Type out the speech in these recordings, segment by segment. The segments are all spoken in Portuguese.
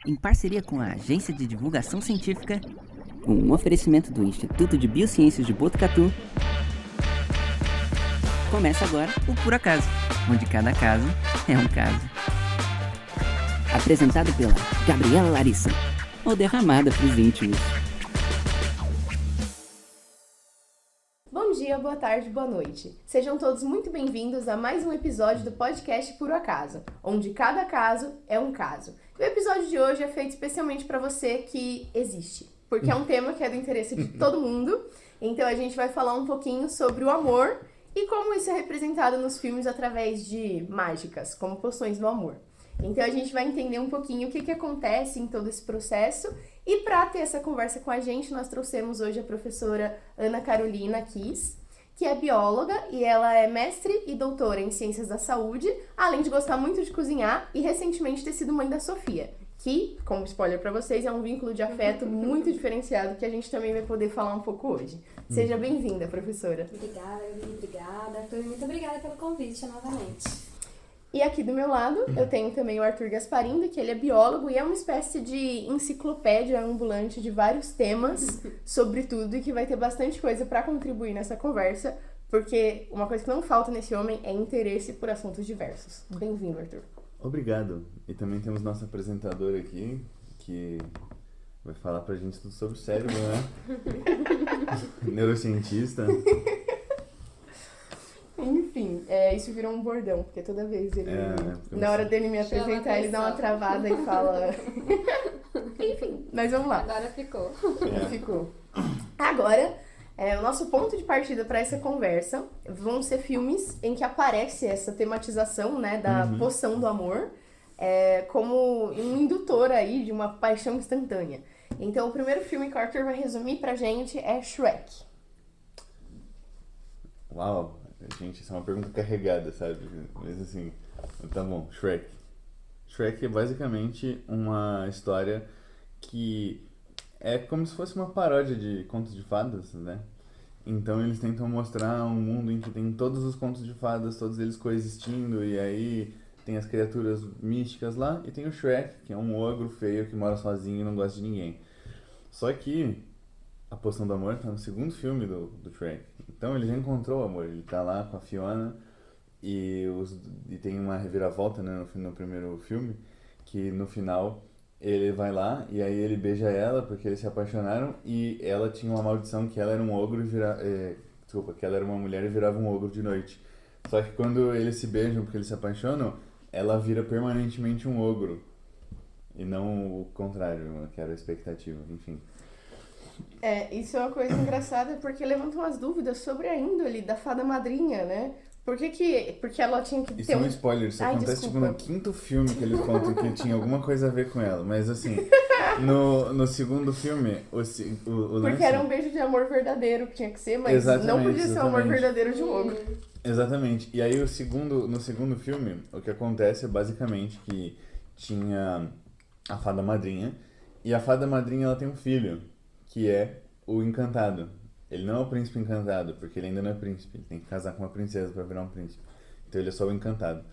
em parceria com a Agência de Divulgação Científica, um oferecimento do Instituto de Biociências de Botucatu. Começa agora o Por Acaso, onde cada caso é um caso. Apresentado pela Gabriela Larissa, ou derramada pros íntimos. Bom dia, boa tarde, boa noite. Sejam todos muito bem-vindos a mais um episódio do podcast Por Acaso, onde cada caso é um caso. E o episódio de hoje é feito especialmente para você que existe, porque é um tema que é do interesse de todo mundo. Então a gente vai falar um pouquinho sobre o amor e como isso é representado nos filmes através de mágicas, como poções do amor. Então a gente vai entender um pouquinho o que acontece em todo esse processo. E para ter essa conversa com a gente, nós trouxemos hoje a professora Ana Carolina Kiss, que é bióloga e ela é mestre e doutora em Ciências da Saúde, além de gostar muito de cozinhar e recentemente ter sido mãe da Sofia, que, como spoiler para vocês, é um vínculo de afeto muito diferenciado que a gente também vai poder falar um pouco hoje. Seja bem-vinda, professora. Obrigada. Arthur, muito obrigada pelo convite novamente. E aqui do meu lado, eu tenho também o Arthur Gasparindo, que ele é biólogo e é uma espécie de enciclopédia ambulante de vários temas sobre tudo e que vai ter bastante coisa para contribuir nessa conversa, porque uma coisa que não falta nesse homem é interesse por assuntos diversos. Bem-vindo, Arthur. Obrigado. E também temos nosso apresentador aqui, que vai falar pra gente tudo sobre o cérebro, né? Neurocientista. Enfim, isso virou um bordão, porque toda vez ele, na hora dele me Chama apresentar, ele dá uma travada e fala... Enfim, mas vamos lá. Agora ficou. Ficou. Agora, o nosso ponto de partida para essa conversa vão ser filmes em que aparece essa tematização, né, da poção do amor, como um indutor aí de uma paixão instantânea. Então, o primeiro filme que o Arthur vai resumir pra gente é Shrek. Uau, gente, isso é uma pergunta carregada, sabe? Mas assim, tá bom, Shrek. Shrek é basicamente uma história que é como se fosse uma paródia de contos de fadas, né? Então eles tentam mostrar um mundo em que tem todos os contos de fadas, todos eles coexistindo, e aí tem as criaturas místicas lá, e tem o Shrek, que é um ogro feio que mora sozinho e não gosta de ninguém. Só que a poção do amor tá no segundo filme do Shrek. Então ele já encontrou o amor, ele tá lá com a Fiona e tem uma reviravolta, né, no primeiro filme, que no final ele vai lá e aí ele beija ela porque eles se apaixonaram e ela tinha uma maldição que ela era um ogro e que ela era uma mulher e virava um ogro de noite. Só que quando eles se beijam porque eles se apaixonam, ela vira permanentemente um ogro. E não o contrário, que era a expectativa, enfim. Isso é uma coisa engraçada porque levanta umas dúvidas sobre a índole da fada madrinha, né? Porque ela tinha que Isso ter é um spoiler, isso acontece tipo no quinto filme que eles contam que tinha alguma coisa a ver com ela. Mas assim, no segundo filme, o lance... Porque era um beijo de amor verdadeiro que tinha que ser, mas não podia ser o amor verdadeiro de um ogro. Exatamente. E aí no segundo filme, o que acontece é basicamente que tinha a fada madrinha, e a fada madrinha ela tem um filho, que é o encantado. Ele não é o príncipe encantado, porque ele ainda não é príncipe, ele tem que casar com uma princesa pra virar um príncipe. Então ele é só o encantado.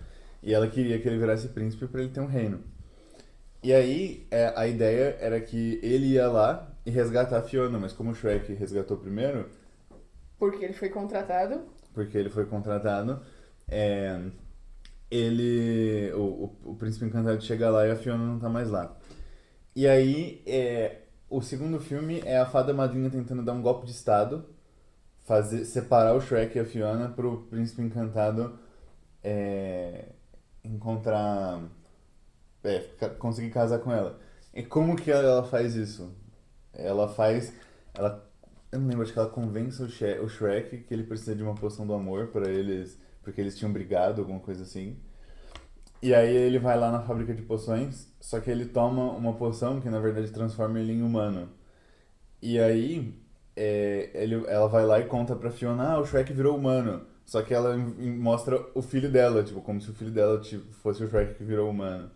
E ela queria que ele virasse príncipe pra ele ter um reino. E aí a ideia era que ele ia lá e resgatar a Fiona, mas como o Shrek resgatou primeiro... Porque ele foi contratado, o príncipe encantado chega lá e a Fiona não tá mais lá. E aí, o segundo filme é a fada madrinha tentando dar um golpe de estado, separar o Shrek e a Fiona pro príncipe encantado conseguir casar com ela. E como que ela faz isso? Eu não lembro, acho que ela convence o Shrek que ele precisa de uma poção do amor para eles, porque eles tinham brigado, alguma coisa assim. E aí ele vai lá na fábrica de poções, só que ele toma uma poção que na verdade transforma ele em humano. E aí ela vai lá e conta pra Fiona, o Shrek virou humano. Só que ela mostra o filho dela, tipo, como se o filho dela fosse o Shrek que virou humano.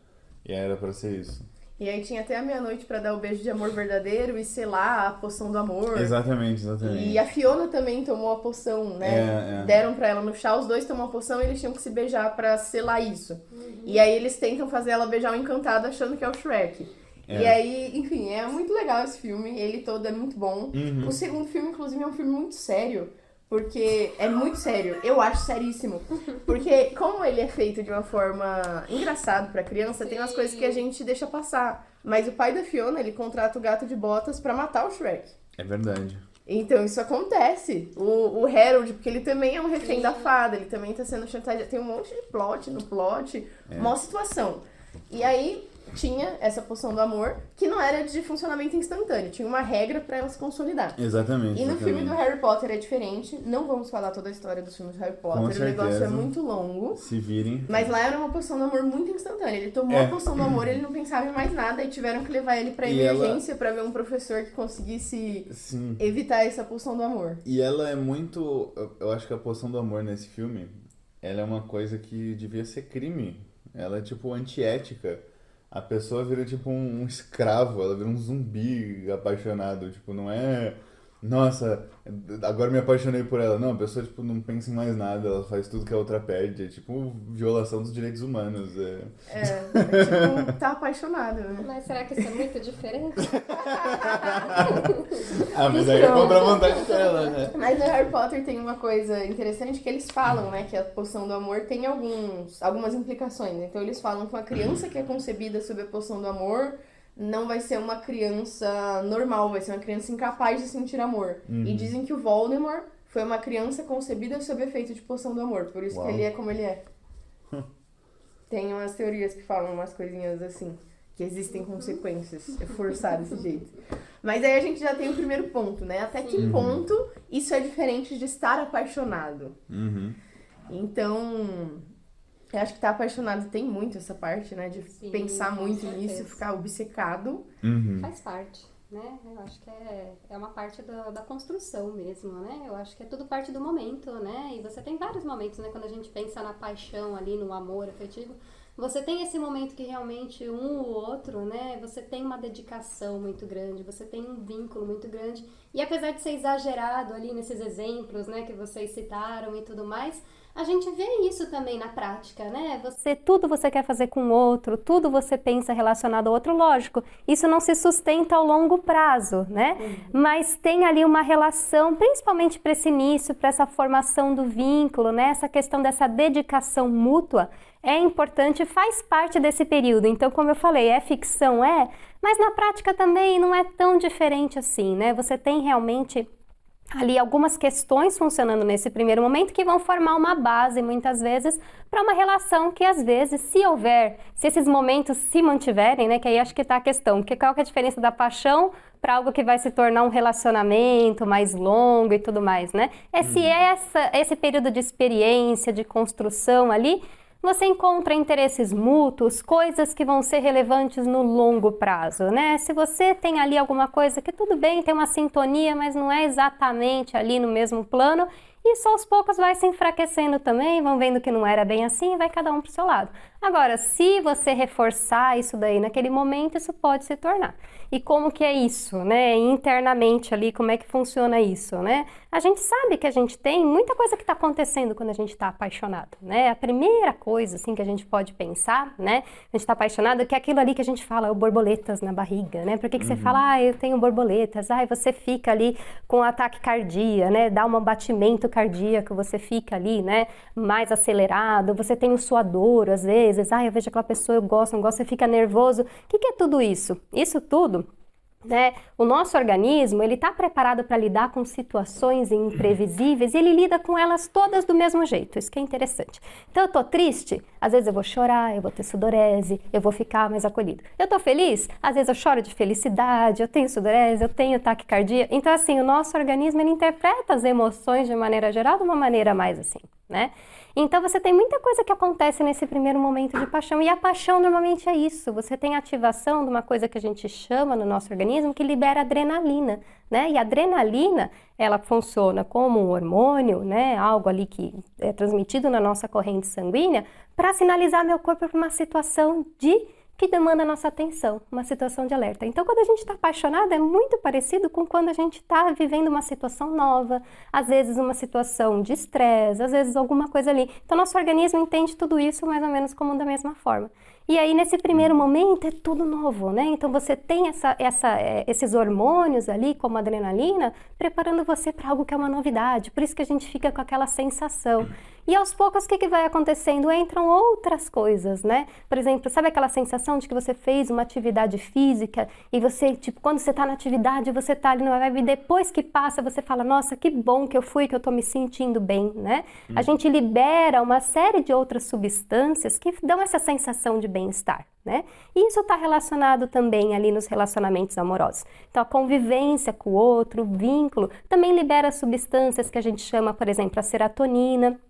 E aí era pra ser isso. E aí tinha até a meia-noite pra dar o beijo de amor verdadeiro e selar a poção do amor. Exatamente. E a Fiona também tomou a poção, né? Deram pra ela no chá, os dois tomam a poção e eles tinham que se beijar pra selar isso. E aí eles tentam fazer ela beijar o encantado achando que é o Shrek. E aí, enfim, é muito legal esse filme, ele todo é muito bom. O segundo filme, inclusive, é um filme muito sério, porque é muito sério, eu acho seríssimo. Porque como ele é feito de uma forma engraçada pra criança, tem umas coisas que a gente deixa passar. Mas o pai da Fiona, ele contrata o gato de botas pra matar o Shrek. É verdade. Então isso acontece. O Harold, porque ele também é um refém da fada, ele também tá sendo chantageado. Tem um monte de plot no plot, uma situação. E aí tinha essa poção do amor, que não era de funcionamento instantâneo, tinha uma regra pra ela se consolidar. Exatamente. E no filme do Harry Potter é diferente, não vamos falar toda a história dos filmes do Harry Potter, o negócio é muito longo. Se virem. Mas lá era uma poção do amor muito instantânea, ele tomou a poção do amor, ele não pensava em mais nada e tiveram que levar ele pra emergência pra ver um professor que conseguisse evitar essa poção do amor. E ela é muito... Eu acho que a poção do amor nesse filme, ela é uma coisa que devia ser crime. Ela é tipo antiética. A pessoa vira tipo um escravo, ela vira um zumbi apaixonado, tipo, não é... Nossa, agora me apaixonei por ela. Não, a pessoa tipo, não pensa em mais nada, ela faz tudo que a outra pede, é tipo violação dos direitos humanos. Tipo, tá apaixonado, né? Mas será que isso é muito diferente? Mas aí é contra a vontade dela, né? Mas no Harry Potter tem uma coisa interessante que eles falam, né? Que a poção do amor tem algumas implicações. Então eles falam que uma criança que é concebida sob a poção do amor não vai ser uma criança normal, vai ser uma criança incapaz de sentir amor. E dizem que o Voldemort foi uma criança concebida sob efeito de poção do amor, por isso que ele é como ele é. Tem umas teorias que falam umas coisinhas assim, que existem consequências, é forçar desse jeito. Mas aí a gente já tem o primeiro ponto, né? Até que ponto isso é diferente de estar apaixonado? Então... Eu acho que estar apaixonado tem muito essa parte, né? De pensar muito nisso, ficar obcecado. Faz parte, né? Eu acho que é uma parte da construção mesmo, né? Eu acho que é tudo parte do momento, né? E você tem vários momentos, né? Quando a gente pensa na paixão ali, no amor afetivo, você tem esse momento que realmente um ou outro, né? Você tem uma dedicação muito grande, você tem um vínculo muito grande. E apesar de ser exagerado ali nesses exemplos, né? Que vocês citaram e tudo mais... A gente vê isso também na prática, né? Tudo você quer fazer com o outro, tudo você pensa relacionado ao outro, lógico. Isso não se sustenta ao longo prazo, né? Mas tem ali uma relação, principalmente para esse início, para essa formação do vínculo, né? Essa questão dessa dedicação mútua é importante, faz parte desse período. Então, como eu falei, é ficção, mas na prática também não é tão diferente assim, né? Você tem realmente... ali algumas questões funcionando nesse primeiro momento que vão formar uma base, muitas vezes, para uma relação que, às vezes, se esses momentos se mantiverem, né, que aí acho que está a questão, porque qual que é a diferença da paixão para algo que vai se tornar um relacionamento mais longo e tudo mais, né? Se esse período de experiência, de construção ali, você encontra interesses mútuos, coisas que vão ser relevantes no longo prazo, né? Se você tem ali alguma coisa que tudo bem, tem uma sintonia, mas não é exatamente ali no mesmo plano, isso aos poucos vai se enfraquecendo também, vão vendo que não era bem assim e vai cada um pro seu lado. Agora, se você reforçar isso daí naquele momento, isso pode se tornar. E como que é isso, né? Internamente ali, como é que funciona isso, né? A gente sabe que a gente tem muita coisa que está acontecendo quando a gente está apaixonado, né? A primeira coisa, assim, que a gente pode pensar, né? A gente está apaixonado, que é aquilo ali que a gente fala, o borboletas na barriga, né? Por que você fala, eu tenho borboletas, você fica ali com ataque cardíaco, né? Dá um batimento cardíaco, você fica ali, né? Mais acelerado, você tem um suador, às vezes, eu vejo aquela pessoa, eu gosto, não gosto, você fica nervoso. O que é tudo isso? Isso tudo, né? O nosso organismo, ele está preparado para lidar com situações imprevisíveis e ele lida com elas todas do mesmo jeito, isso que é interessante. Então eu tô triste, às vezes eu vou chorar, eu vou ter sudorese, eu vou ficar mais acolhido. Eu tô feliz, às vezes eu choro de felicidade, eu tenho sudorese, eu tenho taquicardia. Então assim, o nosso organismo, ele interpreta as emoções de maneira geral de uma maneira mais assim, né? Então você tem muita coisa que acontece nesse primeiro momento de paixão, e a paixão normalmente é isso, você tem ativação de uma coisa que a gente chama no nosso organismo que libera adrenalina, né? E a adrenalina, ela funciona como um hormônio, né? Algo ali que é transmitido na nossa corrente sanguínea para sinalizar meu corpo para uma situação que demanda a nossa atenção, uma situação de alerta. Então, quando a gente está apaixonado, é muito parecido com quando a gente está vivendo uma situação nova, às vezes uma situação de estresse, às vezes alguma coisa ali. Então, nosso organismo entende tudo isso mais ou menos como da mesma forma. E aí, nesse primeiro momento, é tudo novo, né? Então, você tem esses hormônios ali, como a adrenalina, preparando você para algo que é uma novidade. Por isso que a gente fica com aquela sensação. E aos poucos, o que vai acontecendo? Entram outras coisas, né? Por exemplo, sabe aquela sensação de que você fez uma atividade física e você, tipo, quando você tá na atividade, você tá ali numa vibe, e depois que passa, você fala, nossa, que bom que eu fui, que eu tô me sentindo bem, né? A gente libera uma série de outras substâncias que dão essa sensação de bem-estar, né? E isso está relacionado também ali nos relacionamentos amorosos. Então, a convivência com o outro, o vínculo, também libera substâncias que a gente chama, por exemplo, a serotonina,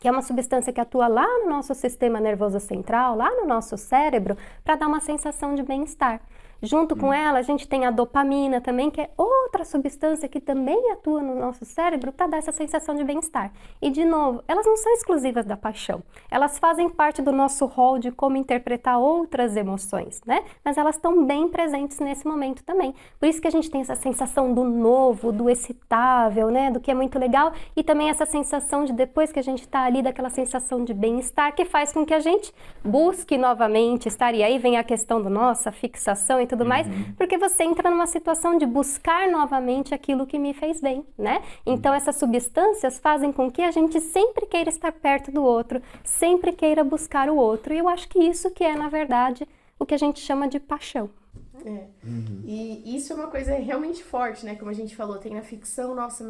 que é uma substância que atua lá no nosso sistema nervoso central, lá no nosso cérebro, para dar uma sensação de bem-estar. Junto com ela, a gente tem a dopamina também, que é outra substância que também atua no nosso cérebro para dar essa sensação de bem-estar. E, de novo, elas não são exclusivas da paixão. Elas fazem parte do nosso rol de como interpretar outras emoções, né? Mas elas estão bem presentes nesse momento também. Por isso que a gente tem essa sensação do novo, do excitável, né? Do que é muito legal. E também essa sensação de, depois que a gente está ali, daquela sensação de bem-estar, que faz com que a gente busque novamente estar. E aí vem a questão do nossa fixação e tudo mais, porque você entra numa situação de buscar novamente aquilo que me fez bem, né? Então essas substâncias fazem com que a gente sempre queira estar perto do outro, sempre queira buscar o outro, e eu acho que isso que é, na verdade, o que a gente chama de paixão. E isso é uma coisa realmente forte, né? Como a gente falou, tem na ficção, nossa,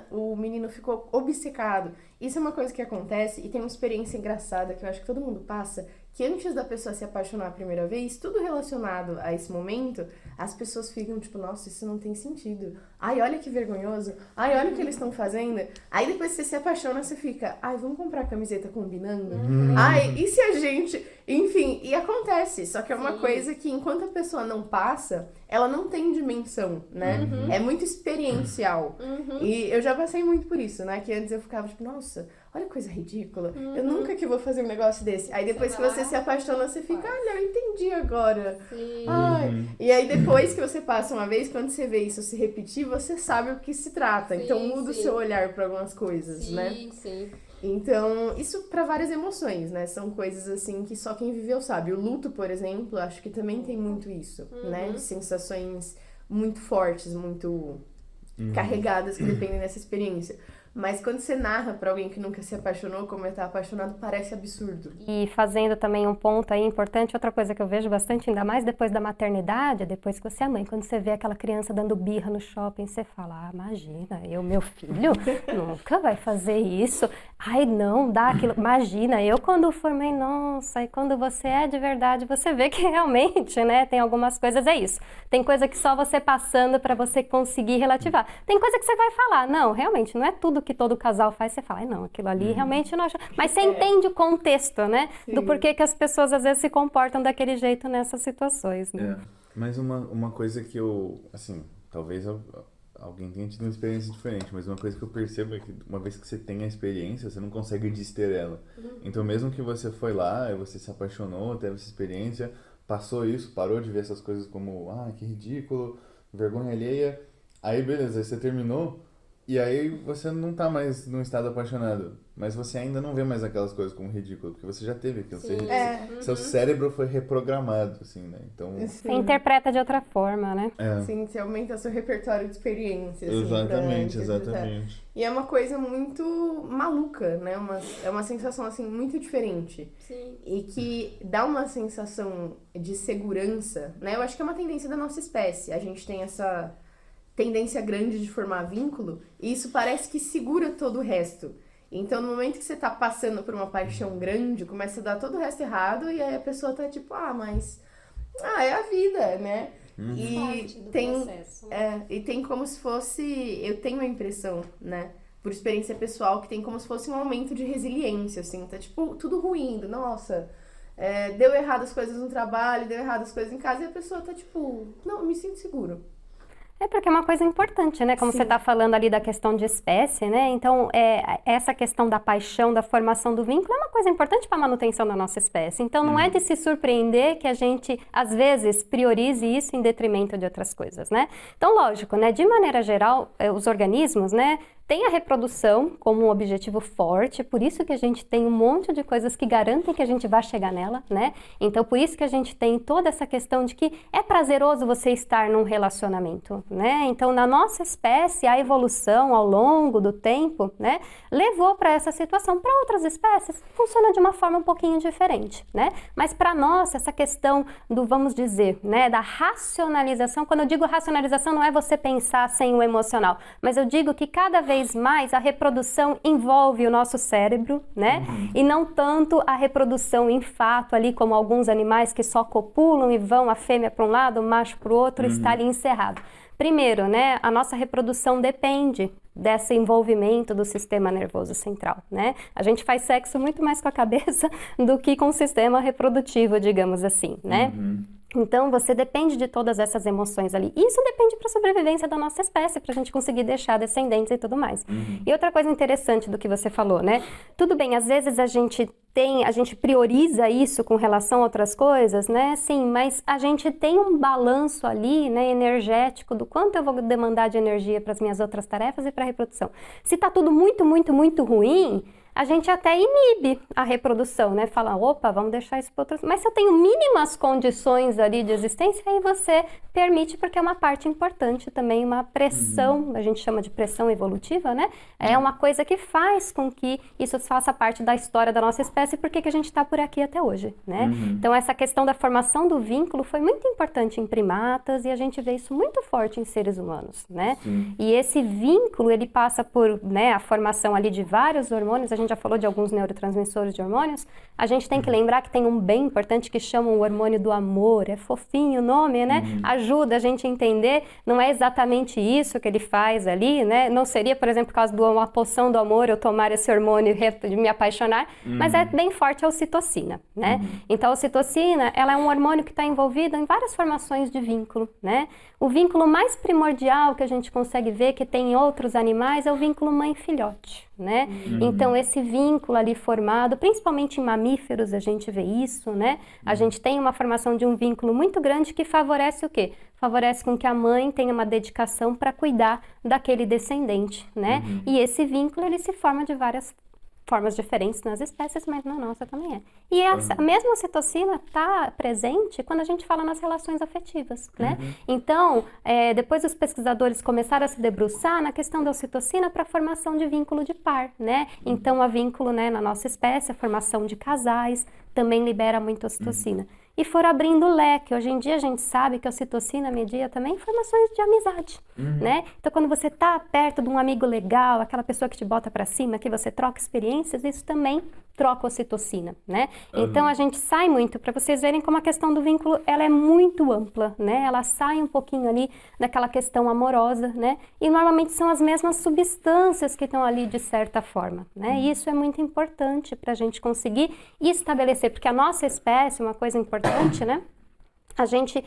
o menino ficou obcecado. Isso é uma coisa que acontece e tem uma experiência engraçada que eu acho que todo mundo passa, que antes da pessoa se apaixonar a primeira vez, tudo relacionado a esse momento, as pessoas ficam tipo, nossa, isso não tem sentido. Ai, olha que vergonhoso. Ai, olha o que eles estão fazendo. Aí depois que você se apaixona, você fica, ai, vamos comprar a camiseta combinando? Ai, e se a gente... Enfim, e acontece. Só que é uma coisa que enquanto a pessoa não passa, ela não tem dimensão, né? É muito experiencial. E eu já passei muito por isso, né? Que antes eu ficava tipo, nossa, olha que coisa ridícula. Eu nunca que vou fazer um negócio desse. Aí depois que você se apaixona, você fica, olha, eu entendi agora. Ai. E aí depois que você passa uma vez, quando você vê isso se repetir, você sabe o que se trata. Então muda o seu olhar para algumas coisas, né? Sim. Então, isso para várias emoções, né? São coisas assim que só quem viveu sabe. O luto, por exemplo, acho que também tem muito isso, né? De sensações muito fortes, muito carregadas que dependem dessa experiência. Mas quando você narra pra alguém que nunca se apaixonou, como ele tá apaixonado, parece absurdo. E fazendo também um ponto aí importante, outra coisa que eu vejo bastante, ainda mais depois da maternidade, depois que você é mãe, quando você vê aquela criança dando birra no shopping, você fala, imagina, meu filho nunca vai fazer isso. Ai, não, dá aquilo. Imagina, eu quando for mãe, nossa, e quando você é de verdade, você vê que realmente, né, tem algumas coisas, é isso. Tem coisa que só você passando pra você conseguir relativar. Tem coisa que você vai falar, não, realmente, não é tudo que todo casal faz, você fala, não, aquilo ali realmente não acho. Mas você entende o contexto, né? Sim. Do porquê que as pessoas às vezes se comportam daquele jeito nessas situações, né? Mas uma coisa que eu, assim, talvez alguém tenha tido uma experiência diferente, mas uma coisa que eu percebo é que uma vez que você tem a experiência, você não consegue dester ela. Então mesmo que você foi lá, você se apaixonou, teve essa experiência, passou isso, parou de ver essas coisas como, que ridículo, vergonha alheia, aí beleza, aí você terminou, e aí você não tá mais num estado apaixonado, mas você ainda não vê mais aquelas coisas como ridículo, porque você já teve aquilo. Seu cérebro foi reprogramado, assim, né? Então... Você interpreta de outra forma, né? Sim, você aumenta seu repertório de experiências. Assim, exatamente. E é uma coisa muito maluca, né? É uma sensação, assim, muito diferente. Sim. E que dá uma sensação de segurança, né? Eu acho que é uma tendência da nossa espécie. A gente tem essa tendência grande de formar vínculo, e isso parece que segura todo o resto. Então, no momento que você tá passando por uma paixão grande, começa a dar todo o resto errado, e aí a pessoa tá tipo, mas... é a vida, né? E tem, e tem como se fosse... Eu tenho a impressão, né? Por experiência pessoal, que tem como se fosse um aumento de resiliência, assim. Tá tipo, tudo ruindo, nossa... deu errado as coisas no trabalho, deu errado as coisas em casa, e a pessoa tá tipo, não, eu me sinto seguro. É porque é uma coisa importante, né? Como você está falando ali da questão de espécie, né? Então, essa questão da paixão, da formação do vínculo é uma coisa importante para a manutenção da nossa espécie. Então, não é de se surpreender que a gente, às vezes, priorize isso em detrimento de outras coisas, né? Então, lógico, né? De maneira geral, os organismos, né? tem a reprodução como um objetivo forte, por isso que a gente tem um monte de coisas que garantem que a gente vai chegar nela, né? Então, por isso que a gente tem toda essa questão de que é prazeroso você estar num relacionamento, né? Então, na nossa espécie, a evolução ao longo do tempo, né, levou para essa situação. Para outras espécies, funciona de uma forma um pouquinho diferente, né? Mas para nós, essa questão do, vamos dizer, né, da racionalização, quando eu digo racionalização, não é você pensar sem o emocional, mas eu digo que cada vez mais a reprodução envolve o nosso cérebro, né? E não tanto a reprodução em fato ali, como alguns animais que só copulam e vão a fêmea para um lado, o macho para o outro, está ali encerrado. Primeiro, né, a nossa reprodução depende desse envolvimento do sistema nervoso central, né? A gente faz sexo muito mais com a cabeça do que com o sistema reprodutivo, digamos assim, né? Então, você depende de todas essas emoções ali. E isso depende para a sobrevivência da nossa espécie, para a gente conseguir deixar descendentes e tudo mais. E outra coisa interessante do que você falou, né? Tudo bem, às vezes a gente prioriza isso com relação a outras coisas, né? Sim, mas a gente tem um balanço ali, né, energético do quanto eu vou demandar de energia para as minhas outras tarefas e para a reprodução. Se tá tudo muito, muito, muito ruim, a gente até inibe a reprodução, né? Fala, opa, vamos deixar isso para outros. Mas se eu tenho mínimas condições ali de existência, aí você permite, porque é uma parte importante também, uma pressão, a gente chama de pressão evolutiva, né? É uma coisa que faz com que isso faça parte da história da nossa espécie, porque que a gente está por aqui até hoje, né? Então, essa questão da formação do vínculo foi muito importante em primatas e a gente vê isso muito forte em seres humanos, né? E esse vínculo, ele passa por, né, a formação ali de vários hormônios. A gente já falou de alguns neurotransmissores de hormônios, a gente tem que lembrar que tem um bem importante que chama o hormônio do amor, é fofinho o nome, né? Ajuda a gente a entender, não é exatamente isso que ele faz ali, né? Não seria, por exemplo, por causa de uma poção do amor, eu tomar esse hormônio de me apaixonar, mas é bem forte a ocitocina, né? Então, a ocitocina, ela é um hormônio que está envolvido em várias formações de vínculo, né? O vínculo mais primordial que a gente consegue ver que tem em outros animais é o vínculo mãe-filhote, né? Então, esse vínculo ali formado, principalmente em mamíferos, a gente vê isso, né? A gente tem uma formação de um vínculo muito grande que favorece o quê? Favorece com que a mãe tenha uma dedicação para cuidar daquele descendente, né? E esse vínculo, ele se forma de várias formas diferentes nas espécies, mas na nossa também é. E essa mesma ocitocina está presente quando a gente fala nas relações afetivas, né? Então, depois os pesquisadores começaram a se debruçar na questão da ocitocina para a formação de vínculo de par, né? Então, a vínculo, né, na nossa espécie, a formação de casais também libera muita ocitocina. E foram abrindo o leque. Hoje em dia a gente sabe que a ocitocina media também informações de amizade, né? Então, quando você está perto de um amigo legal, aquela pessoa que te bota para cima, que você troca experiências, isso também troca ocitocina, né? Então, a gente sai muito, para vocês verem como a questão do vínculo, ela é muito ampla, né? Ela sai um pouquinho ali daquela questão amorosa, né? E normalmente são as mesmas substâncias que estão ali de certa forma, né? E isso é muito importante para a gente conseguir estabelecer, porque a nossa espécie, uma coisa importante, né? A gente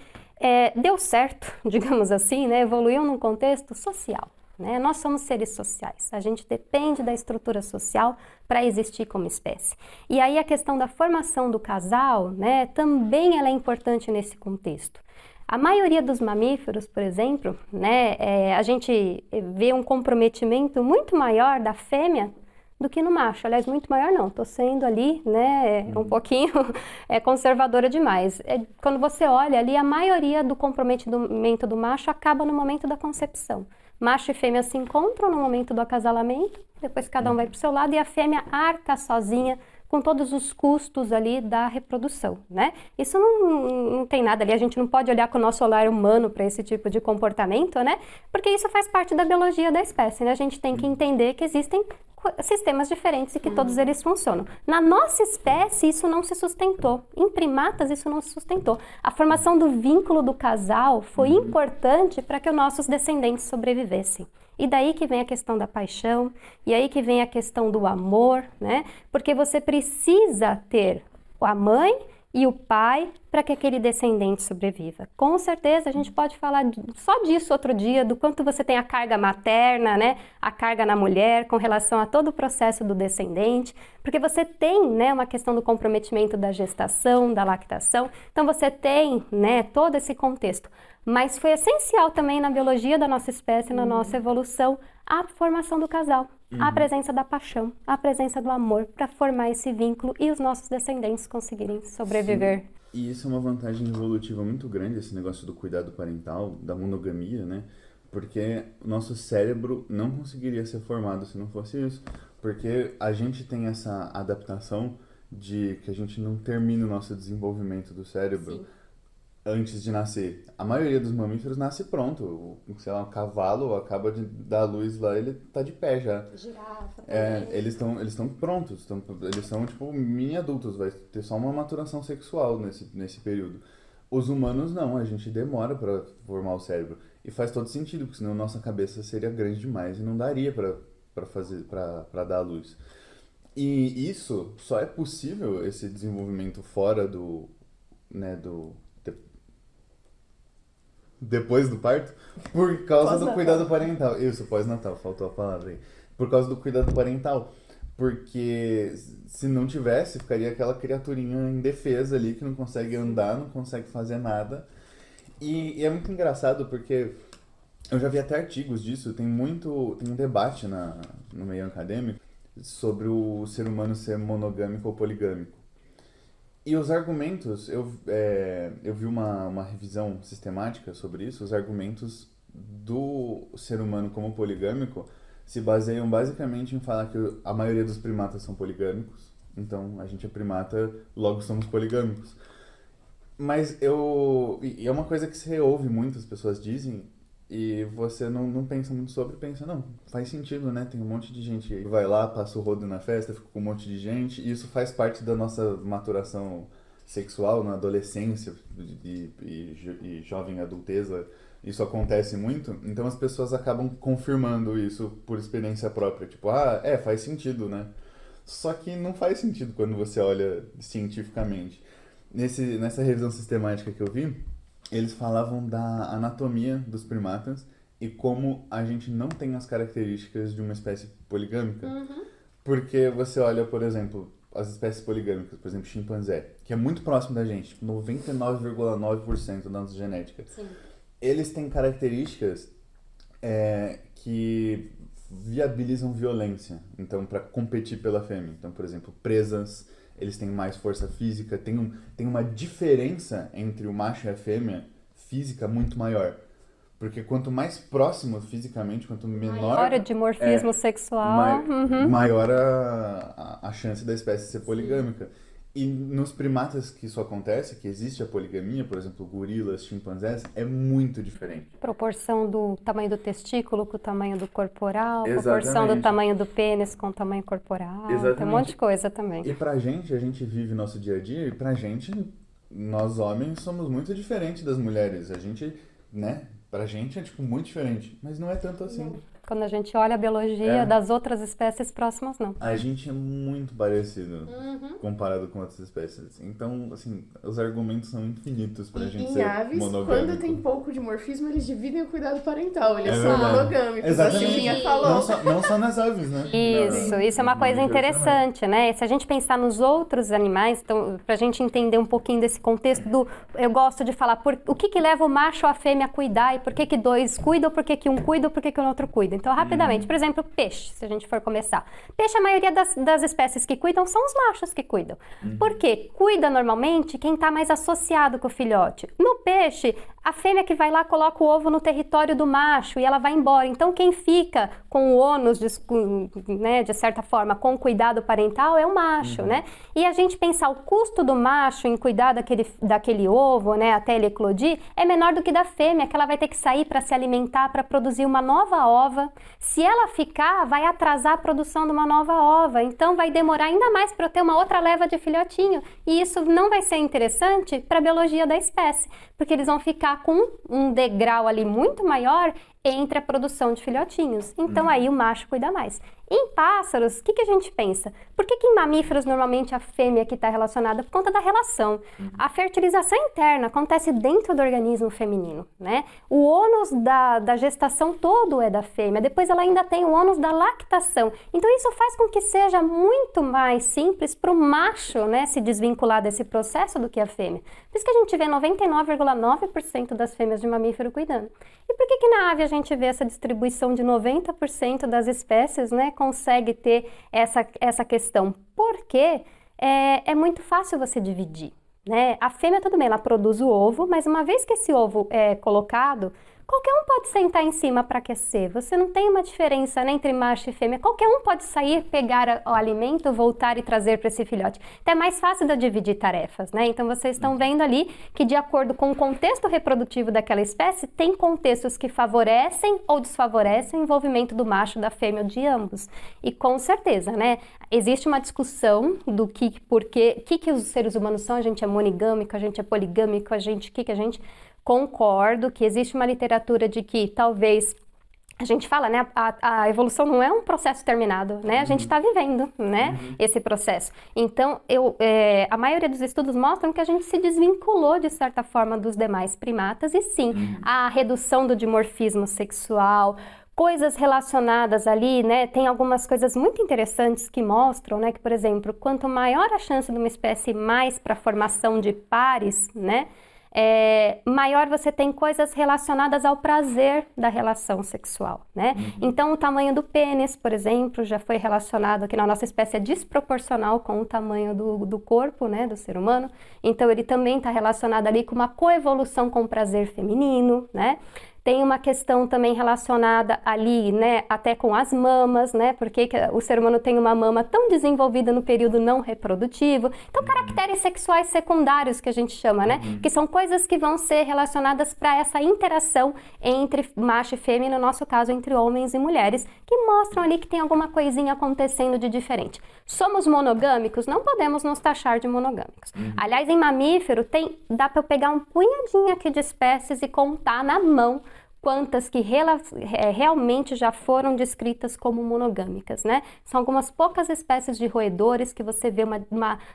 deu certo, digamos assim, né? Evoluiu num contexto social. Né? Nós somos seres sociais, a gente depende da estrutura social para existir como espécie. E aí a questão da formação do casal, né, também ela é importante nesse contexto. A maioria dos mamíferos, por exemplo, né, a gente vê um comprometimento muito maior da fêmea do que no macho. Aliás, muito maior não, estou sendo ali, né, um pouquinho conservadora demais. Quando você olha ali, a maioria do comprometimento do macho acaba no momento da concepção. Macho e fêmea se encontram no momento do acasalamento, depois cada um vai para o seu lado e a fêmea arca sozinha com todos os custos ali da reprodução, né? Isso não tem nada ali, a gente não pode olhar com o nosso olhar humano para esse tipo de comportamento, né? Porque isso faz parte da biologia da espécie, né? A gente tem que entender que existem sistemas diferentes e que todos eles funcionam. Na nossa espécie, isso não se sustentou. Em primatas, isso não se sustentou. A formação do vínculo do casal foi importante para que os nossos descendentes sobrevivessem. E daí que vem a questão da paixão, e aí que vem a questão do amor, né? Porque você precisa ter a mãe e o pai para que aquele descendente sobreviva. Com certeza, a gente pode falar só disso outro dia, do quanto você tem a carga materna, né? A carga na mulher com relação a todo o processo do descendente, porque você tem, né, uma questão do comprometimento da gestação, da lactação, então você tem, né, todo esse contexto. Mas foi essencial também na biologia da nossa espécie, na nossa evolução, a formação do casal, a presença da paixão, a presença do amor para formar esse vínculo e os nossos descendentes conseguirem sobreviver. Sim. E isso é uma vantagem evolutiva muito grande, esse negócio do cuidado parental, da monogamia, né? Porque o nosso cérebro não conseguiria ser formado se não fosse isso. Porque a gente tem essa adaptação de que a gente não termina o nosso desenvolvimento do cérebro Sim. antes de nascer. A maioria dos mamíferos nasce pronto. Sei lá, um cavalo acaba de dar luz lá, ele tá de pé já. Girafa também. Eles estão prontos, eles são tipo mini adultos, vai ter só uma maturação sexual nesse período. Os humanos não, a gente demora para formar o cérebro. E faz todo sentido, porque senão nossa cabeça seria grande demais e não daria para dar luz. E isso só é possível, esse desenvolvimento fora depois do parto, por causa do cuidado parental. Isso, pós-natal, faltou a palavra aí. Por causa do cuidado parental. Porque se não tivesse, ficaria aquela criaturinha indefesa ali que não consegue andar, não consegue fazer nada. E é muito engraçado porque eu já vi até artigos disso, tem um debate no meio acadêmico sobre o ser humano ser monogâmico ou poligâmico. E os argumentos, eu vi uma revisão sistemática sobre isso, os argumentos do ser humano como poligâmico se baseiam basicamente em falar que a maioria dos primatas são poligâmicos, então a gente é primata, logo somos poligâmicos. Mas e é uma coisa que se ouve muito, as pessoas dizem, e você não pensa muito sobre, pensa, não, faz sentido, né? Tem um monte de gente que vai lá, passa o rodo na festa, fica com um monte de gente, e isso faz parte da nossa maturação sexual na adolescência e jovem adulteza. Isso acontece muito, então as pessoas acabam confirmando isso por experiência própria. Tipo, faz sentido, né? Só que não faz sentido quando você olha cientificamente. Nessa revisão sistemática que eu vi, eles falavam da anatomia dos primatas e como a gente não tem as características de uma espécie poligâmica. Porque você olha, por exemplo, as espécies poligâmicas, por exemplo, chimpanzé, que é muito próximo da gente, 99,9% da nossa genética. Sim. Eles têm características que viabilizam violência, então, para competir pela fêmea. Então, por exemplo, presas, eles têm mais força física, tem uma diferença entre o macho e a fêmea física muito maior. Porque quanto mais próximo fisicamente, quanto menor... Maior o dimorfismo sexual. Maior a chance da espécie ser poligâmica. E nos primatas que isso acontece, que existe a poligamia, por exemplo, gorilas, chimpanzés, é muito diferente. Proporção do tamanho do testículo com o tamanho do corporal, Exatamente. Proporção do tamanho do pênis com o tamanho corporal, Exatamente. Tem um monte de coisa também. E pra gente, a gente vive nosso dia a dia, e pra gente, nós homens somos muito diferentes das mulheres. A gente, né, pra gente é tipo muito diferente, mas não é tanto assim. Quando a gente olha a biologia das outras espécies próximas, não. A gente é muito parecido comparado com outras espécies. Então, assim, os argumentos são infinitos pra gente ser Em aves, monogâmico. quando tem pouco dimorfismo, eles dividem o cuidado parental. Eles É são verdade. monogâmicos, Exatamente. a Silvinha falou. Não só nas aves, né? Isso é uma coisa interessante, né? Se a gente pensar nos outros animais, então, pra gente entender um pouquinho desse contexto eu gosto de falar o que leva o macho ou a fêmea a cuidar e por que dois cuidam, por que um cuida ou por que o outro cuida. Então, rapidamente, por exemplo, peixe, se a gente for começar. Peixe, a maioria das espécies que cuidam são os machos que cuidam. Por quê? Cuida normalmente quem está mais associado com o filhote. No peixe, a fêmea que vai lá coloca o ovo no território do macho e ela vai embora. Então, quem fica com o ônus, de certa forma, com o cuidado parental é o macho, né? E a gente pensar o custo do macho em cuidar daquele ovo, né, até ele eclodir, é menor do que da fêmea, que ela vai ter que sair para se alimentar, para produzir uma nova ova. Se ela ficar, vai atrasar a produção de uma nova ova. Então, vai demorar ainda mais para eu ter uma outra leva de filhotinho. E isso não vai ser interessante para a biologia da espécie, porque eles vão ficar com um degrau ali muito maior entre a produção de filhotinhos. Então, aí o macho cuida mais. Em pássaros, o que a gente pensa? Por que em mamíferos normalmente a fêmea que está relacionada? Por conta da relação. A fertilização interna acontece dentro do organismo feminino, né? O ônus da gestação todo é da fêmea, depois ela ainda tem o ônus da lactação. Então isso faz com que seja muito mais simples para o macho, né, se desvincular desse processo do que a fêmea. Por isso que a gente vê 99,9% das fêmeas de mamífero cuidando. E por que na ave a gente vê essa distribuição de 90% das espécies, né, consegue ter essa questão? Porque é muito fácil você dividir, né? A fêmea, tudo bem, ela produz o ovo, mas uma vez que esse ovo é colocado, qualquer um pode sentar em cima para aquecer. Você não tem uma diferença, né, entre macho e fêmea. Qualquer um pode sair, pegar o alimento, voltar e trazer para esse filhote. Então é mais fácil de dividir tarefas, né? Então vocês estão vendo ali que, de acordo com o contexto reprodutivo daquela espécie, tem contextos que favorecem ou desfavorecem o envolvimento do macho, da fêmea ou de ambos. E com certeza, né, existe uma discussão do que os seres humanos são. A gente é monogâmico, a gente é poligâmico, a gente concordo que existe uma literatura de que talvez, a gente fala, né, a evolução não é um processo terminado, né, a gente está vivendo, né, esse processo. Então, a maioria dos estudos mostram que a gente se desvinculou, de certa forma, dos demais primatas, e sim, a redução do dimorfismo sexual, coisas relacionadas ali, né, tem algumas coisas muito interessantes que mostram, né, que, por exemplo, quanto maior a chance de uma espécie mais para a formação de pares, né, maior você tem coisas relacionadas ao prazer da relação sexual, né? Então, o tamanho do pênis, por exemplo, já foi relacionado aqui na nossa espécie, é desproporcional com o tamanho do corpo, né, do ser humano. Então, ele também está relacionado ali com uma coevolução com o prazer feminino, né? Tem uma questão também relacionada ali, né, até com as mamas, né, porque o ser humano tem uma mama tão desenvolvida no período não reprodutivo. Então, caracteres sexuais secundários que a gente chama, né, que são coisas que vão ser relacionadas para essa interação entre macho e fêmea, no nosso caso, entre homens e mulheres, que mostram ali que tem alguma coisinha acontecendo de diferente. Somos monogâmicos? Não podemos nos taxar de monogâmicos. Aliás, em mamífero, dá para eu pegar um punhadinho aqui de espécies e contar na mão quantas que realmente já foram descritas como monogâmicas, né? São algumas poucas espécies de roedores que você vê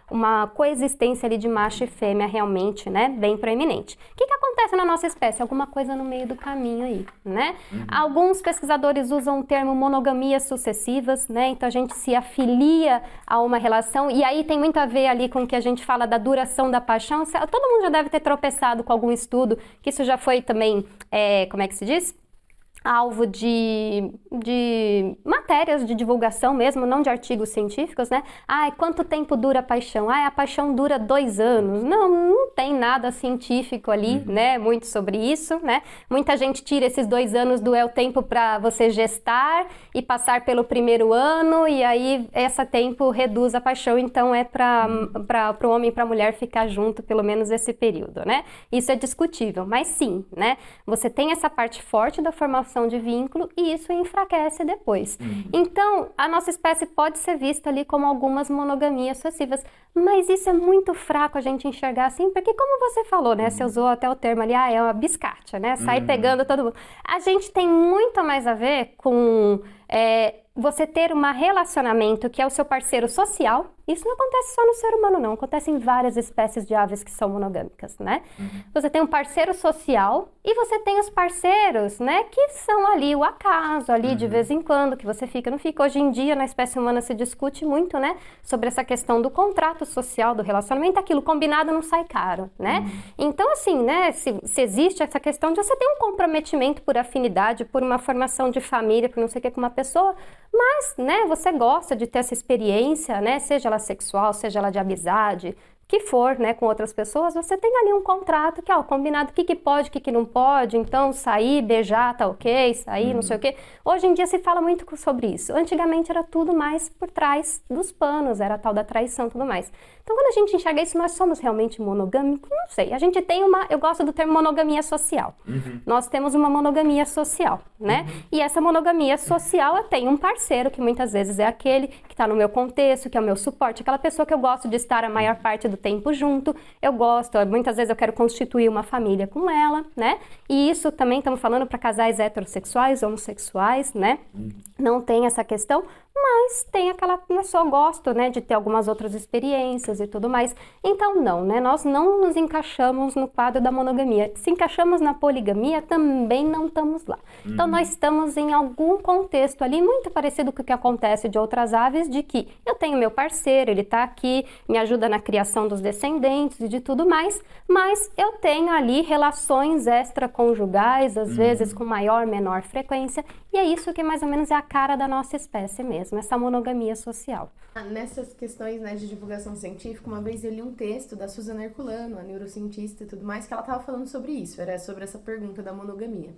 uma coexistência ali de macho e fêmea realmente, né? Bem proeminente. O que acontece na nossa espécie? Alguma coisa no meio do caminho aí, né? Alguns pesquisadores usam o termo monogamias sucessivas, né? Então a gente se afilia a uma relação, e aí tem muito a ver ali com o que a gente fala da duração da paixão. Todo mundo já deve ter tropeçado com algum estudo, que isso já foi também, como é que se diz? Alvo de matérias de divulgação mesmo, não de artigos científicos, né? Quanto tempo dura a paixão? A paixão dura 2 anos. Não tem nada científico ali, né? Muito sobre isso, né? Muita gente tira esses 2 anos do o tempo para você gestar e passar pelo primeiro ano, e aí esse tempo reduz a paixão, então é para o homem e para a mulher ficar junto pelo menos esse período, né? Isso é discutível, mas sim, né? Você tem essa parte forte da formação de vínculo e isso enfraquece depois. Então, a nossa espécie pode ser vista ali como algumas monogamias sucessivas, mas isso é muito fraco a gente enxergar assim, porque como você falou, né, você usou até o termo ali, é uma biscate, né, sai pegando todo mundo. A gente tem muito mais a ver com você ter um relacionamento que é o seu parceiro social. Isso não acontece só no ser humano, não. Acontece em várias espécies de aves que são monogâmicas, né? Você tem um parceiro social e você tem os parceiros, né? Que são ali o acaso, ali de vez em quando, que você fica, não fica. Hoje em dia, na espécie humana, se discute muito, né? Sobre essa questão do contrato social, do relacionamento. Aquilo combinado não sai caro, né? Então, assim, né? Se existe essa questão de você ter um comprometimento por afinidade, por uma formação de família, por não sei o que, com uma pessoa, mas, né? Você gosta de ter essa experiência, né? Seja ela sexual, seja ela de amizade, que for, né, com outras pessoas, você tem ali um contrato que, combinado o que pode, o que não pode, então sair, beijar, tá ok, sair, não sei o quê. Hoje em dia se fala muito sobre isso. Antigamente era tudo mais por trás dos panos, era a tal da traição e tudo mais. Então, quando a gente enxerga isso, nós somos realmente monogâmicos? Não sei. A gente tem eu gosto do termo monogamia social. Nós temos uma monogamia social, né? E essa monogamia social, eu tenho um parceiro que muitas vezes é aquele que está no meu contexto, que é o meu suporte, aquela pessoa que eu gosto de estar a maior parte do tempo junto, muitas vezes eu quero constituir uma família com ela, né? E isso também estamos falando para casais heterossexuais, homossexuais, né? Não tem essa questão, mas tem aquela pessoa, gosto, né, de ter algumas outras experiências e tudo mais. Então, não, né, nós não nos encaixamos no quadro da monogamia. Se encaixamos na poligamia, também não estamos lá. Então, nós estamos em algum contexto ali, muito parecido com o que acontece de outras aves, de que eu tenho meu parceiro, ele está aqui, me ajuda na criação dos descendentes e de tudo mais, mas eu tenho ali relações extraconjugais, às vezes com maior, menor frequência, e é isso que mais ou menos é a cara da nossa espécie mesmo, essa monogamia social. Nessas questões, né, de divulgação científica, uma vez eu li um texto da Suzana Herculano, a neurocientista e tudo mais, que ela estava falando sobre isso, era sobre essa pergunta da monogamia.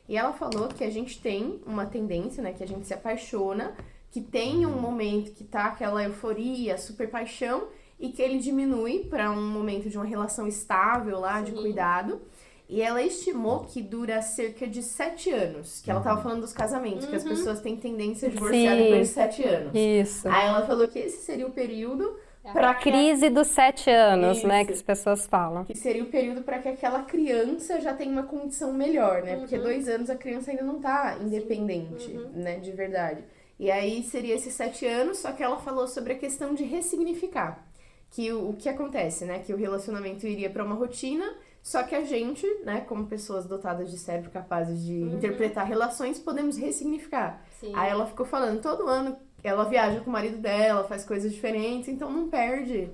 E ela falou que a gente tem uma tendência, né, que a gente se apaixona, que tem um momento que tá aquela euforia, super paixão, e que ele diminui para um momento de uma relação estável lá, de cuidado. E ela estimou que dura cerca de 7 anos, que ela tava falando dos casamentos, que as pessoas têm tendência a divorciar depois de 7 anos. Isso. Aí ela falou que esse seria o período Para a crise dos 7 anos, Isso. né, que as pessoas falam. que seria o período para que aquela criança já tenha uma condição melhor, né? Porque 2 anos a criança ainda não tá independente, né, de verdade. E aí seria esses 7 anos, só que ela falou sobre a questão de ressignificar. Que o que acontece, né? Que o relacionamento iria para uma rotina, só que a gente, né, como pessoas dotadas de cérebro capazes de interpretar relações, podemos ressignificar. Sim. Aí ela ficou falando, todo ano ela viaja com o marido dela, faz coisas diferentes, então não perde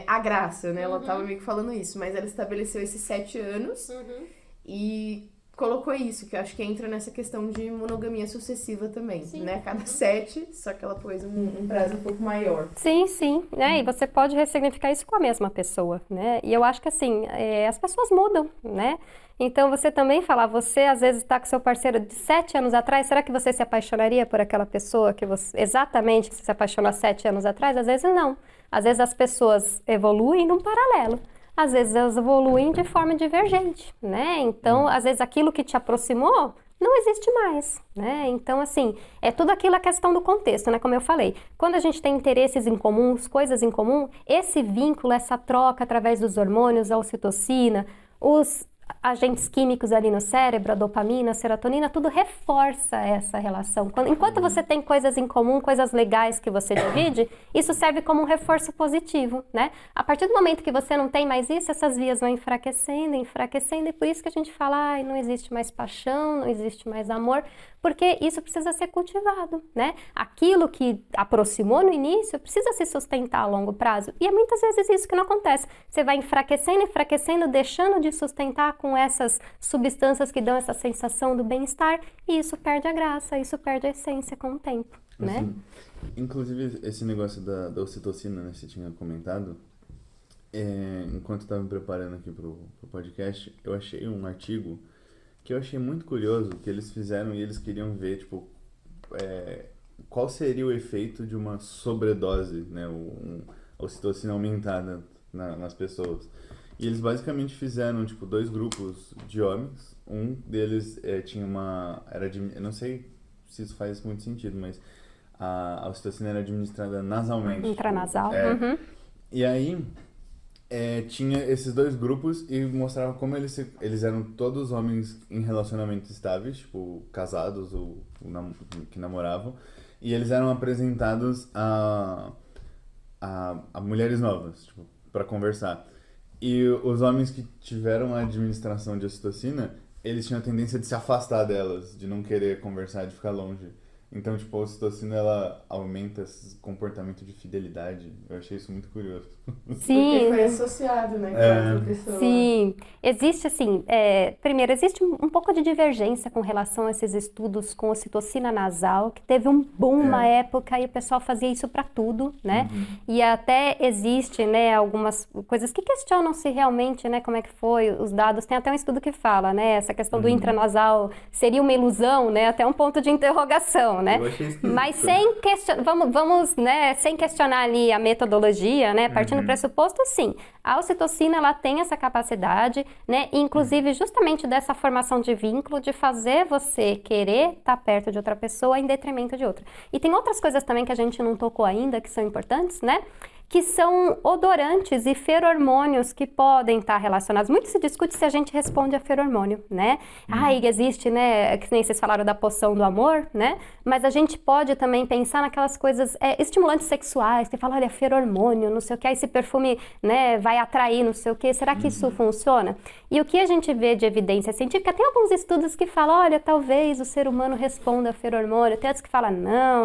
a graça, né? Ela tava meio que falando isso, mas ela estabeleceu esses 7 anos e colocou isso, que eu acho que entra nessa questão de monogamia sucessiva também, né? Cada 7, só que ela pôs um prazo um pouco maior. Sim, sim, né? E você pode ressignificar isso com a mesma pessoa, né? E eu acho que assim, as pessoas mudam, né? Então você também fala, você às vezes está com seu parceiro de 7 anos atrás, será que você se apaixonaria por aquela pessoa que você, exatamente que você se apaixonou há 7 anos atrás? Às vezes não. Às vezes as pessoas evoluem num paralelo. Às vezes elas evoluem de forma divergente, né? Então, às vezes aquilo que te aproximou não existe mais, né? Então, assim, é tudo aquilo a questão do contexto, né? Como eu falei, quando a gente tem interesses em comuns, coisas em comum, esse vínculo, essa troca através dos hormônios, a ocitocina, os agentes químicos ali no cérebro, a dopamina, a serotonina, tudo reforça essa relação. Enquanto você tem coisas em comum, coisas legais que você divide, isso serve como um reforço positivo, né? A partir do momento que você não tem mais isso, essas vias vão enfraquecendo, enfraquecendo, e por isso que a gente fala, não existe mais paixão, não existe mais amor, porque isso precisa ser cultivado, né? Aquilo que aproximou no início precisa se sustentar a longo prazo, e é muitas vezes isso que não acontece. Você vai enfraquecendo, enfraquecendo, deixando de sustentar com essas substâncias que dão essa sensação do bem-estar, e isso perde a graça, isso perde a essência com o tempo, né? Assim, inclusive, esse negócio da ocitocina, né, você tinha comentado, enquanto eu estava me preparando aqui pro podcast, eu achei um artigo que eu achei muito curioso, que eles fizeram e eles queriam ver, tipo, qual seria o efeito de uma sobredose, né, a ocitocina aumentada nas pessoas. E eles basicamente fizeram, tipo, 2 grupos de homens. Um deles tinha eu não sei se isso faz muito sentido, mas a ocitocina era administrada nasalmente. Intranasal. Tipo, E aí, tinha esses 2 grupos e mostrava como eles eram todos homens em relacionamentos estáveis, tipo, casados ou que namoravam. E eles eram apresentados a mulheres novas, tipo, pra conversar. E os homens que tiveram a administração de ocitocina, eles tinham a tendência de se afastar delas, de não querer conversar, de ficar longe. Então, tipo, a ocitocina, ela aumenta esse comportamento de fidelidade. Eu achei isso muito curioso. Sim. Porque foi associado, né, com outra pessoa. Sim, existe assim, primeiro, existe um pouco de divergência com relação a esses estudos com ocitocina nasal, que teve um boom uma época e o pessoal fazia isso para tudo, né? E até existe, né, algumas coisas que questionam se realmente, né, como é que foi os dados. Tem até um estudo que fala, né, essa questão do intranasal seria uma ilusão, né, até um ponto de interrogação, né? Eu achei esquisito. Mas sem questionar, vamos, né, sem questionar ali a metodologia, né, partindo do pressuposto, sim, a ocitocina, ela tem essa capacidade, né, inclusive justamente dessa formação de vínculo, de fazer você querer estar perto de outra pessoa em detrimento de outra. E tem outras coisas também que a gente não tocou ainda, que são importantes, né, que são odorantes e feromônios que podem estar relacionados. Muito se discute se a gente responde a feromônio, né? E existe, né, que nem vocês falaram da poção do amor, né? Mas a gente pode também pensar naquelas coisas estimulantes sexuais, que fala, olha, feromônio, não sei o que, esse perfume, né, vai atrair, não sei o que, será que isso funciona? E o que a gente vê de evidência científica, tem alguns estudos que falam, olha, talvez o ser humano responda a feromônio, tem outros que falam,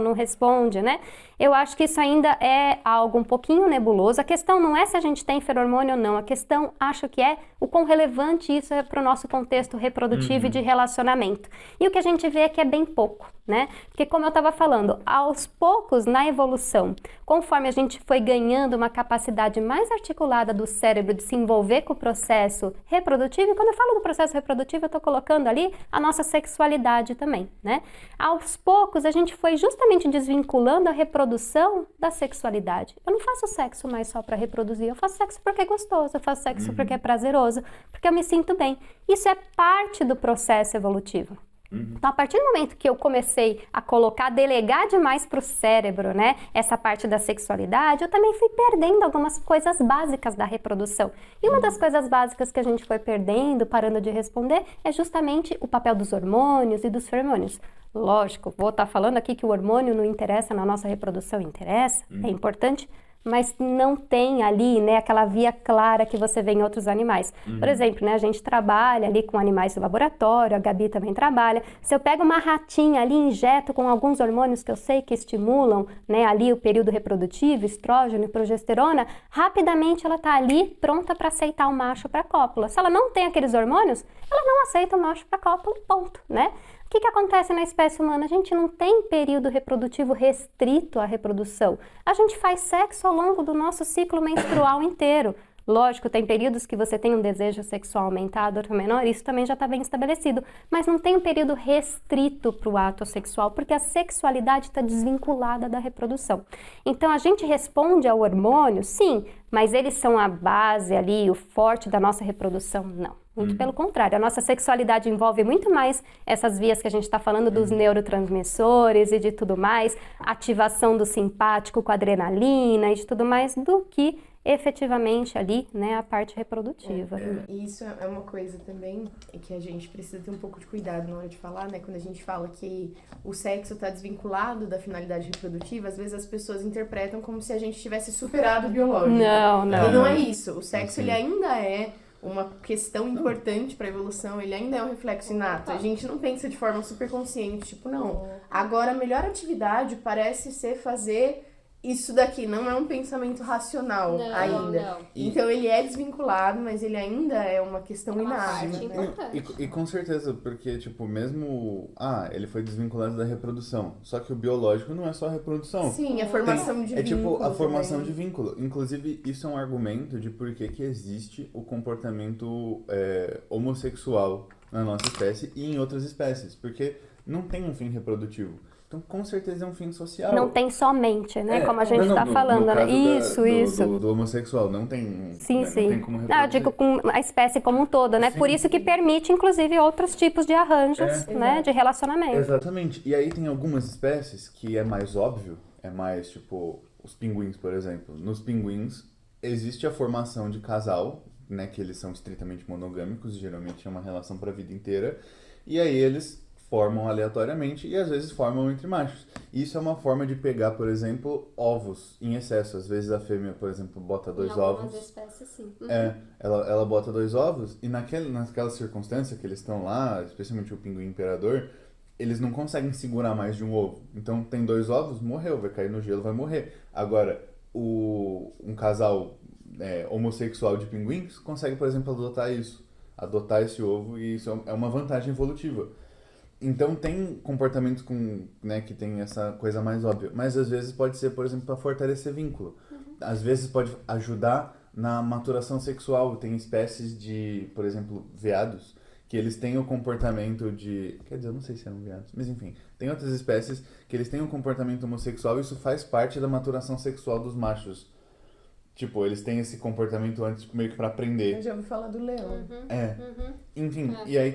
não responde, né? Eu acho que isso ainda é algo um pouquinho nebuloso. A questão não é se a gente tem feromônio ou não, a questão, acho que é o quão relevante isso é para o nosso contexto reprodutivo e de relacionamento. E o que a gente vê é que é bem pouco, né? Porque como eu estava falando, aos poucos na evolução, conforme a gente foi ganhando uma capacidade mais articulada do cérebro de se envolver com o processo reprodutivo, e quando eu falo do processo reprodutivo, eu estou colocando ali a nossa sexualidade também, né? Aos poucos a gente foi justamente desvinculando a reprodução da sexualidade. Eu não faço sexo mais só para reproduzir, eu faço sexo porque é gostoso, eu faço sexo porque é prazeroso, porque eu me sinto bem. Isso é parte do processo evolutivo. Então, a partir do momento que eu comecei a delegar demais para o cérebro, né, essa parte da sexualidade, eu também fui perdendo algumas coisas básicas da reprodução. E uma das coisas básicas que a gente foi perdendo, parando de responder, é justamente o papel dos hormônios e dos feromônios. Lógico, vou estar falando aqui que o hormônio não interessa na nossa reprodução, interessa, é importante, mas não tem ali, né, aquela via clara que você vê em outros animais. Por exemplo, né, a gente trabalha ali com animais de laboratório, a Gabi também trabalha. Se eu pego uma ratinha ali e injeto com alguns hormônios que eu sei que estimulam, né, ali o período reprodutivo, estrógeno e progesterona, rapidamente ela está ali pronta para aceitar o macho para a cópula. Se ela não tem aqueles hormônios, ela não aceita o macho para a cópula, ponto, né? O que acontece na espécie humana? A gente não tem período reprodutivo restrito à reprodução. A gente faz sexo ao longo do nosso ciclo menstrual inteiro. Lógico, tem períodos que você tem um desejo sexual aumentado ou menor, isso também já está bem estabelecido. Mas não tem um período restrito para o ato sexual, porque a sexualidade está desvinculada da reprodução. Então, a gente responde ao hormônio, sim, mas eles são a base ali, o forte da nossa reprodução? Não. Muito pelo contrário, a nossa sexualidade envolve muito mais essas vias que a gente está falando dos neurotransmissores e de tudo mais, ativação do simpático com adrenalina e de tudo mais, do que efetivamente ali, né, a parte reprodutiva. E isso é uma coisa também que a gente precisa ter um pouco de cuidado na hora de falar, né? Quando a gente fala que o sexo está desvinculado da finalidade reprodutiva, às vezes as pessoas interpretam como se a gente tivesse superado o biológico. Não. E não é isso. O sexo, ele ainda é uma questão importante para a evolução, ele ainda é um reflexo inato. A gente não pensa de forma super consciente, tipo, não. Agora, a melhor atividade parece ser fazer isso daqui, não é um pensamento racional ainda. Não. Então, ele é desvinculado, mas ele ainda é uma questão inata. Né? E com certeza, porque, tipo, mesmo... ele foi desvinculado da reprodução. Só que o biológico não é só a reprodução. Sim, a formação de vínculo. É tipo a formação de vínculo. Inclusive, isso é um argumento de por que existe o comportamento homossexual na nossa espécie e em outras espécies. Porque não tem um fim reprodutivo. Então, com certeza é um fim social. Não tem somente, né? Como a gente está falando, né? Isso. Do homossexual, não tem. Sim. Não tem como reproduzir. Eu digo com a espécie como um todo, né? Sim. Por isso que permite, inclusive, outros tipos de arranjos, né? De relacionamento. Exatamente. E aí tem algumas espécies que é mais óbvio, é mais tipo os pinguins, por exemplo. Nos pinguins existe a formação de casal, né? Que eles são estritamente monogâmicos, geralmente é uma relação para a vida inteira. E aí eles formam aleatoriamente e às vezes formam entre machos. Isso é uma forma de pegar, por exemplo, ovos em excesso. Às vezes a fêmea, por exemplo, bota 2 ovos. Em algumas espécies, sim. Ela bota 2 ovos e naquela circunstância que eles estão lá, especialmente o pinguim imperador, eles não conseguem segurar mais de um ovo. Então tem 2 ovos, morreu, vai cair no gelo, vai morrer. Agora, um casal homossexual de pinguins consegue, por exemplo, adotar esse ovo, e isso é uma vantagem evolutiva. Então tem comportamentos que tem essa coisa mais óbvia, mas às vezes pode ser, por exemplo, para fortalecer vínculo. Às vezes pode ajudar na maturação sexual. Tem espécies de, por exemplo, veados, que eles têm o comportamento de... Quer dizer, eu não sei se eram veados, mas enfim. Tem outras espécies que eles têm um comportamento homossexual e isso faz parte da maturação sexual dos machos. Tipo, eles têm esse comportamento antes meio que pra aprender. Eu já ouvi falar do leão. Enfim, e aí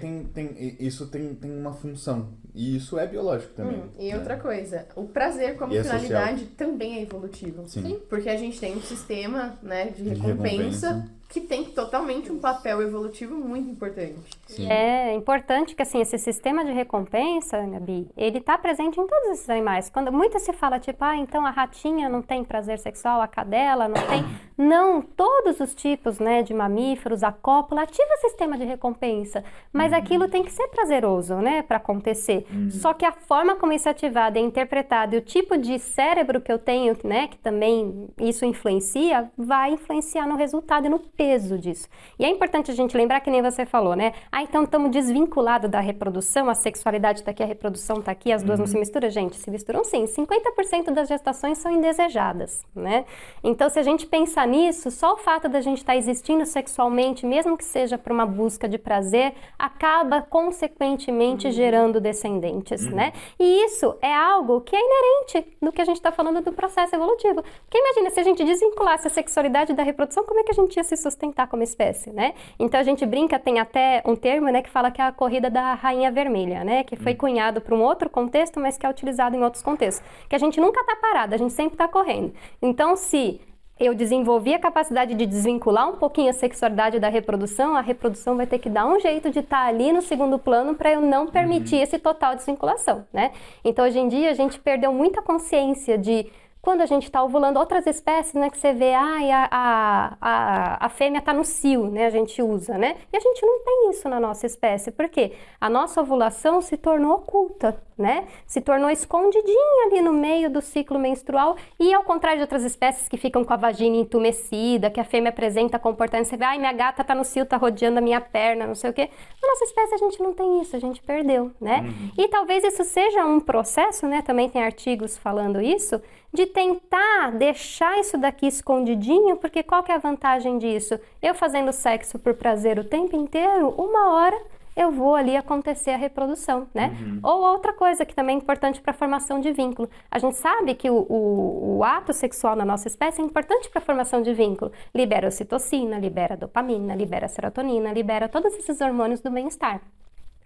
isso tem uma função. E isso é biológico também. E né? outra coisa, o prazer como E é finalidade também é evolutivo. Sim. Porque a gente tem um sistema, né, de recompensa que tem totalmente um papel evolutivo muito importante. Sim. É importante que, assim, esse sistema de recompensa, Gabi, ele tá presente em todos esses animais. Quando muito se fala, tipo, então a ratinha não tem prazer sexual, a cadela não tem. Não, todos os tipos, né, de mamíferos, a cópula, ativa o sistema de recompensa. Mas aquilo tem que ser prazeroso, né, para acontecer. Só que a forma como isso é ativado, é interpretado e o tipo de cérebro que eu tenho, né, que também isso influencia, vai influenciar no resultado e no peso disso. E é importante a gente lembrar que nem você falou, né? Então estamos desvinculados da reprodução, a sexualidade está aqui, a reprodução está aqui, as duas não se misturam. Gente, se misturam sim. 50% das gestações são indesejadas, né? Então, se a gente pensar nisso, só o fato da gente estar existindo sexualmente, mesmo que seja por uma busca de prazer, acaba consequentemente gerando descendentes, né? E isso é algo que é inerente do que a gente está falando do processo evolutivo. Porque imagina, se a gente desvinculasse a sexualidade da reprodução, como é que a gente ia se sustentar como espécie, né? Então a gente brinca, tem até um termo, né, que fala que é a corrida da rainha vermelha, né, que foi cunhado para um outro contexto, mas que é utilizado em outros contextos, que a gente nunca está parado, a gente sempre está correndo. Então, se eu desenvolvi a capacidade de desvincular um pouquinho a sexualidade da reprodução, a reprodução vai ter que dar um jeito de estar ali no segundo plano para eu não permitir esse total desvinculação, né? Então, hoje em dia, a gente perdeu muita consciência de quando a gente está ovulando outras espécies, né, que você vê, a fêmea está no cio, né, a gente usa, né, e a gente não tem isso na nossa espécie, porque a nossa ovulação se tornou oculta, né, se tornou escondidinha ali no meio do ciclo menstrual, e ao contrário de outras espécies que ficam com a vagina entumecida, que a fêmea apresenta comportamento, você vê, minha gata está no cio, está rodeando a minha perna, não sei o quê, na nossa espécie a gente não tem isso, a gente perdeu, né, e talvez isso seja um processo, né, também tem artigos falando isso, de tentar deixar isso daqui escondidinho, porque qual que é a vantagem disso? Eu fazendo sexo por prazer o tempo inteiro, uma hora eu vou ali acontecer a reprodução, né? Ou outra coisa que também é importante para a formação de vínculo. A gente sabe que o ato sexual na nossa espécie é importante para a formação de vínculo. Libera ocitocina, libera dopamina, libera serotonina, libera todos esses hormônios do bem-estar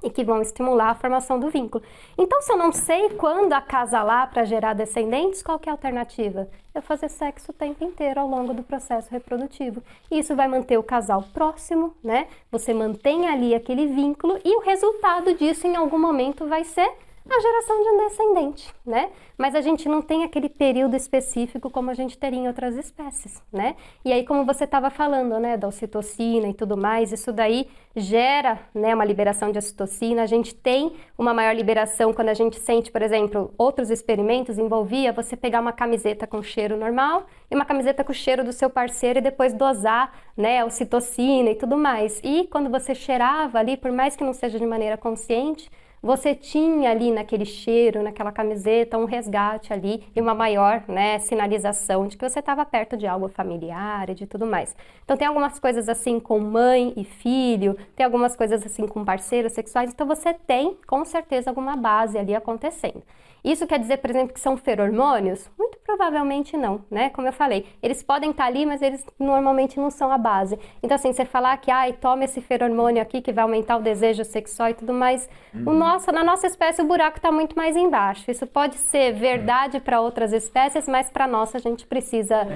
e que vão estimular a formação do vínculo. Então, se eu não sei quando acasalar para gerar descendentes, qual que é a alternativa? Eu fazer sexo o tempo inteiro ao longo do processo reprodutivo. E isso vai manter o casal próximo, né? Você mantém ali aquele vínculo e o resultado disso em algum momento vai ser a geração de um descendente, né? Mas a gente não tem aquele período específico como a gente teria em outras espécies, né? E aí, como você estava falando, né, da ocitocina e tudo mais, isso daí gera, né, uma liberação de ocitocina. A gente tem uma maior liberação quando a gente sente, por exemplo, outros experimentos envolvia você pegar uma camiseta com cheiro normal e uma camiseta com cheiro do seu parceiro e depois dosar, né, a ocitocina e tudo mais. E quando você cheirava ali, por mais que não seja de maneira consciente, você tinha ali naquele cheiro, naquela camiseta, um resgate ali e uma maior, né, sinalização de que você estava perto de algo familiar e de tudo mais. Então tem algumas coisas assim com mãe e filho, tem algumas coisas assim com parceiros sexuais, então você tem com certeza alguma base ali acontecendo. Isso quer dizer, por exemplo, que são feromônios? Muito provavelmente não, né? Como eu falei, eles podem estar ali, mas eles normalmente não são a base. Então, assim, você falar que, toma esse feromônio aqui que vai aumentar o desejo sexual e tudo mais, na nossa espécie o buraco está muito mais embaixo. Isso pode ser verdade para outras espécies, mas para a nossa a gente precisa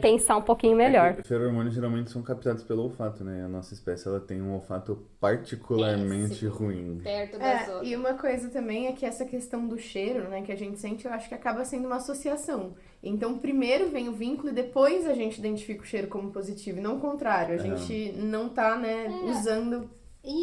pensar um pouquinho melhor. Os feromônios geralmente são captados pelo olfato, né? A nossa espécie, ela tem um olfato particularmente ruim. Perto das outras. E uma coisa também é que essa questão do cheiro, né, que a gente sente, eu acho que acaba sendo uma associação. Então, primeiro vem o vínculo e depois a gente identifica o cheiro como positivo, e não o contrário. A gente não tá, né, usando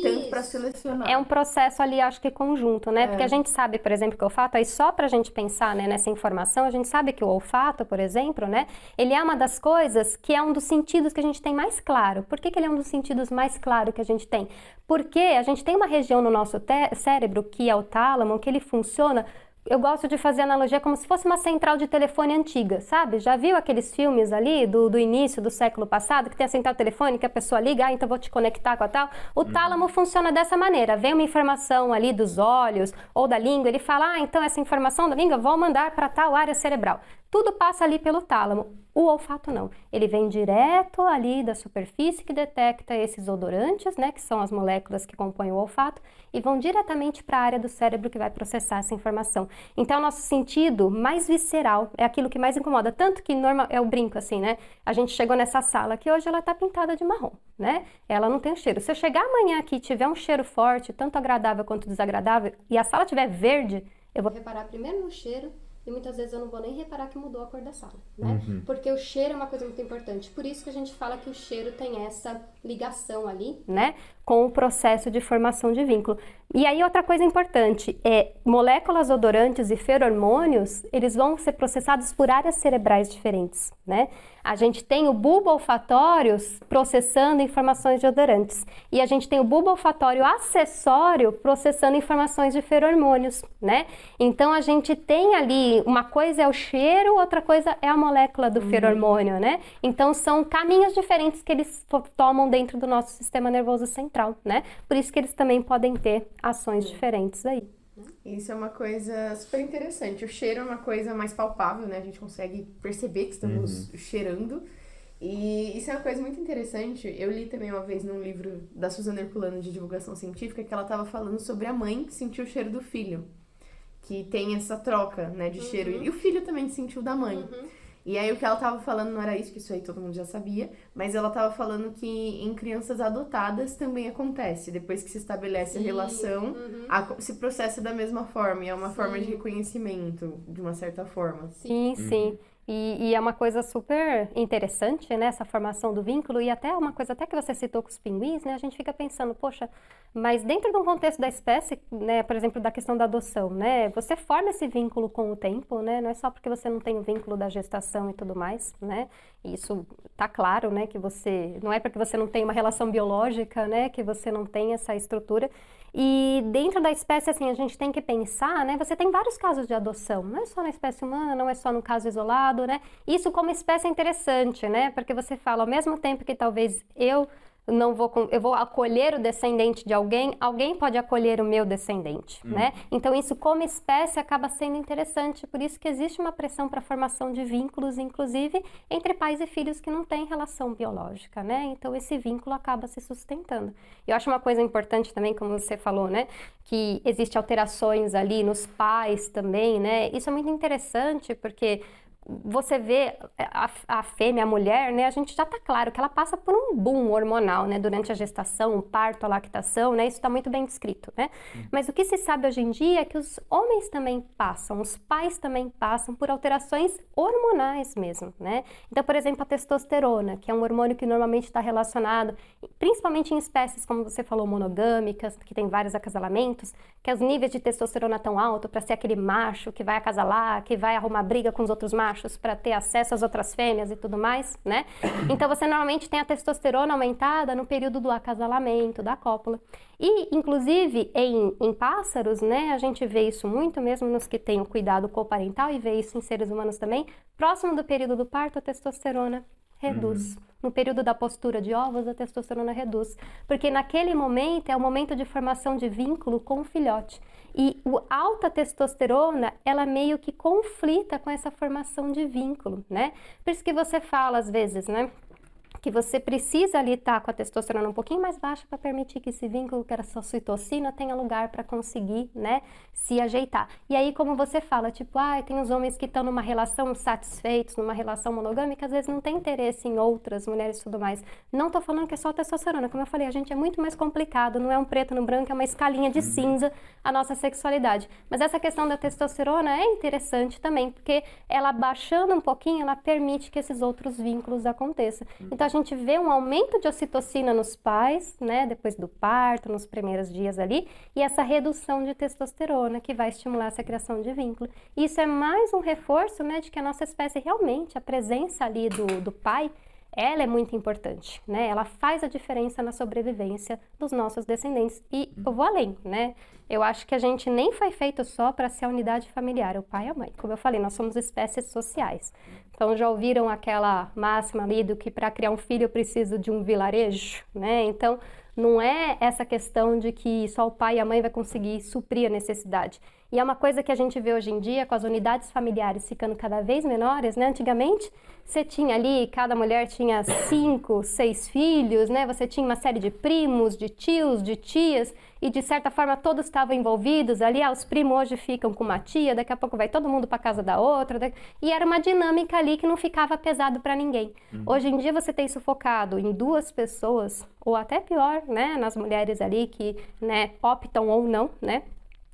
tanto para selecionar. É um processo ali, acho que conjunto, né? Porque a gente sabe, por exemplo, que o olfato, aí só pra gente pensar, né, nessa informação, a gente sabe que o olfato, por exemplo, né, ele é uma das coisas que é um dos sentidos que a gente tem mais claro. Por que que ele é um dos sentidos mais claros que a gente tem? Porque a gente tem uma região no nosso cérebro, que é o tálamo, que ele funciona. Eu gosto de fazer analogia como se fosse uma central de telefone antiga, sabe? Já viu aqueles filmes ali do início do século passado, que tem a central telefônica, que a pessoa liga, então vou te conectar com a tal? O tálamo funciona dessa maneira, vem uma informação ali dos olhos ou da língua, ele fala, então essa informação da língua vou mandar para tal área cerebral. tudo passa ali pelo tálamo. O olfato não, ele vem direto ali da superfície que detecta esses odorantes, né, que são as moléculas que compõem o olfato, e vão diretamente para a área do cérebro que vai processar essa informação. Então, o nosso sentido mais visceral é aquilo que mais incomoda, tanto que eu brinco assim, né, a gente chegou nessa sala que hoje ela tá pintada de marrom, né, ela não tem um cheiro. Se eu chegar amanhã aqui e tiver um cheiro forte, tanto agradável quanto desagradável, e a sala tiver verde, eu vou reparar primeiro no cheiro, e muitas vezes eu não vou nem reparar que mudou a cor da sala, né? Porque o cheiro é uma coisa muito importante. Por isso que a gente fala que o cheiro tem essa ligação ali, né? Com o processo de formação de vínculo. E aí outra coisa importante é moléculas odorantes e feromônios, eles vão ser processados por áreas cerebrais diferentes, né? A gente tem o bulbo olfatório processando informações de odorantes e a gente tem o bulbo olfatório acessório processando informações de feromônios, né? Então a gente tem ali, uma coisa é o cheiro, outra coisa é a molécula do feromônio, né? Então são caminhos diferentes que eles tomam dentro do nosso sistema nervoso central, né? Por isso que eles também podem ter ações diferentes aí. Isso é uma coisa super interessante. O cheiro é uma coisa mais palpável, né? A gente consegue perceber que estamos cheirando. E isso é uma coisa muito interessante. Eu li também uma vez num livro da Suzana Herculano de divulgação científica que ela estava falando sobre a mãe que sentiu o cheiro do filho. Que tem essa troca, né, de cheiro. E o filho também sentiu da mãe. E aí o que ela tava falando não era isso, que isso aí todo mundo já sabia, mas ela tava falando que em crianças adotadas também acontece. Depois que se estabelece a relação, se processa da mesma forma, e é uma forma de reconhecimento, de uma certa forma. Sim, sim. E é uma coisa super interessante, né, essa formação do vínculo, e até uma coisa até que você citou com os pinguins, né, a gente fica pensando, poxa, mas dentro de um contexto da espécie, né, por exemplo, da questão da adoção, né, você forma esse vínculo com o tempo, né, não é só porque você não tem o vínculo da gestação e tudo mais, né, isso tá claro, né, que você, não é porque você não tem uma relação biológica, né, que você não tem essa estrutura. E dentro da espécie, assim, a gente tem que pensar, né, você tem vários casos de adoção, não é só na espécie humana, não é só no caso isolado, né, isso como espécie é interessante, né, porque você fala, ao mesmo tempo que talvez eu vou acolher o descendente de alguém, alguém pode acolher o meu descendente, né? Então isso como espécie acaba sendo interessante, por isso que existe uma pressão para a formação de vínculos, inclusive entre pais e filhos que não têm relação biológica, né? Então esse vínculo acaba se sustentando. Eu acho uma coisa importante também, como você falou, né? Que existe alterações ali nos pais também, né? Isso é muito interessante porque você vê a fêmea, a mulher, né, a gente já tá claro que ela passa por um boom hormonal, né, durante a gestação, o parto, a lactação, né, isso está muito bem descrito, né, mas o que se sabe hoje em dia é que os homens também passam, os pais também passam por alterações hormonais mesmo, né, então, por exemplo, a testosterona, que é um hormônio que normalmente está relacionado, principalmente em espécies, como você falou, monogâmicas, que tem vários acasalamentos, que os níveis de testosterona tão altos para ser aquele macho que vai acasalar, que vai arrumar briga com os outros machos, para ter acesso às outras fêmeas e tudo mais, né? Então você normalmente tem a testosterona aumentada no período do acasalamento, da cópula. E, inclusive, em pássaros, né, a gente vê isso muito, mesmo nos que têm o cuidado coparental, e vê isso em seres humanos também, próximo do período do parto, a testosterona reduz. No período da postura de ovos, a testosterona reduz. Porque naquele momento é o momento de formação de vínculo com o filhote. E a alta testosterona, ela meio que conflita com essa formação de vínculo, né? Por isso que você fala, às vezes, né? Que você precisa ali estar com a testosterona um pouquinho mais baixa para permitir que esse vínculo, que era só ocitocina, tenha lugar para conseguir, né, se ajeitar. E aí, como você fala, tipo, tem os homens que estão numa relação satisfeitos, numa relação monogâmica, às vezes não tem interesse em outras mulheres e tudo mais. Não tô falando que é só a testosterona, como eu falei, a gente é muito mais complicado, não é um preto no branco, é uma escalinha de cinza a nossa sexualidade. Mas essa questão da testosterona é interessante também, porque ela baixando um pouquinho, ela permite que esses outros vínculos aconteçam. Então, a gente vê um aumento de ocitocina nos pais, né, depois do parto, nos primeiros dias ali, e essa redução de testosterona que vai estimular essa criação de vínculo. E isso é mais um reforço, né, de que a nossa espécie realmente, a presença ali do pai, ela é muito importante, né? Ela faz a diferença na sobrevivência dos nossos descendentes. E eu vou além, né? Eu acho que a gente nem foi feito só para ser a unidade familiar, o pai e a mãe. Como eu falei, nós somos espécies sociais. Então, já ouviram aquela máxima ali do que para criar um filho eu preciso de um vilarejo, né? Então, não é essa questão de que só o pai e a mãe vai conseguir suprir a necessidade. E é uma coisa que a gente vê hoje em dia com as unidades familiares ficando cada vez menores, né? Antigamente, você tinha ali, cada mulher tinha 5, 6 filhos, né? Você tinha uma série de primos, de tios, de tias, e de certa forma todos estavam envolvidos ali. Os primos hoje ficam com uma tia, daqui a pouco vai todo mundo para casa da outra, e era uma dinâmica ali que não ficava pesado para ninguém. Hoje em dia você tem isso focado em 2 pessoas, ou até pior, né? Nas mulheres ali que, né, optam ou não, né?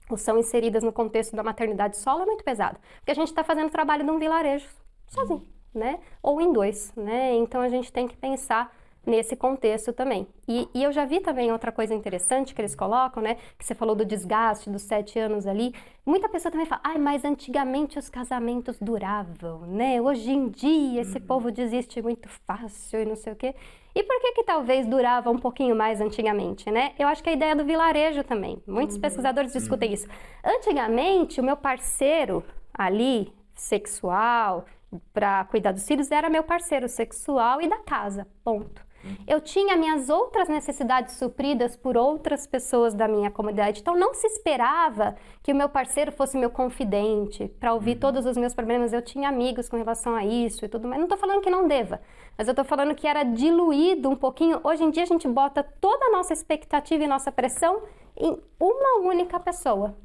Ou são inseridas no contexto da maternidade solo, é muito pesado. Porque a gente está fazendo trabalho num vilarejo sozinho, né? Ou em 2, né? Então a gente tem que pensar nesse contexto também. E eu já vi também outra coisa interessante que eles colocam, né? Que você falou do desgaste dos 7 anos ali. Muita pessoa também fala, mas antigamente os casamentos duravam, né? Hoje em dia esse povo desiste muito fácil e não sei o quê. E por que talvez durava um pouquinho mais antigamente, né? Eu acho que é a ideia do vilarejo também. Muitos pesquisadores discutem isso. Antigamente, o meu parceiro ali, sexual, para cuidar dos filhos, era meu parceiro sexual e da casa, ponto. Eu tinha minhas outras necessidades supridas por outras pessoas da minha comunidade. Então, não se esperava que o meu parceiro fosse meu confidente para ouvir todos os meus problemas. Eu tinha amigos com relação a isso e tudo mais. Não estou falando que não deva, mas eu estou falando que era diluído um pouquinho. Hoje em dia, a gente bota toda a nossa expectativa e nossa pressão em uma única pessoa.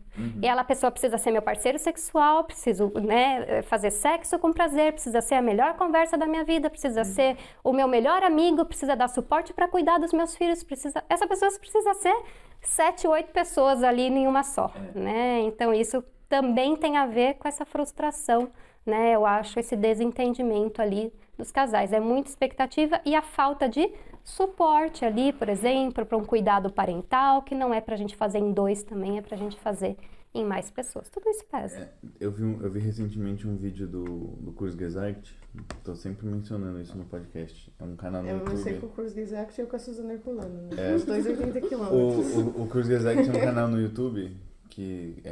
E a pessoa precisa ser meu parceiro sexual, preciso, né, fazer sexo com prazer, precisa ser a melhor conversa da minha vida, precisa ser o meu melhor amigo, precisa dar suporte para cuidar dos meus filhos, essa pessoa precisa ser 7, 8 pessoas ali em uma só, né? Então isso também tem a ver com essa frustração, né? Eu acho esse desentendimento ali dos casais, é muita expectativa e a falta de suporte ali, por exemplo, para um cuidado parental, que não é para a gente fazer em 2 também, é para a gente fazer em mais pessoas. Tudo isso pesa. Eu vi recentemente um vídeo do Kurzgesagt, tô sempre mencionando isso no podcast. É um canal no YouTube. Eu sei que o Kurzgesagt é com a Suzana Herculano, né? Os 280 quilômetros. O Kurzgesagt é um canal no YouTube que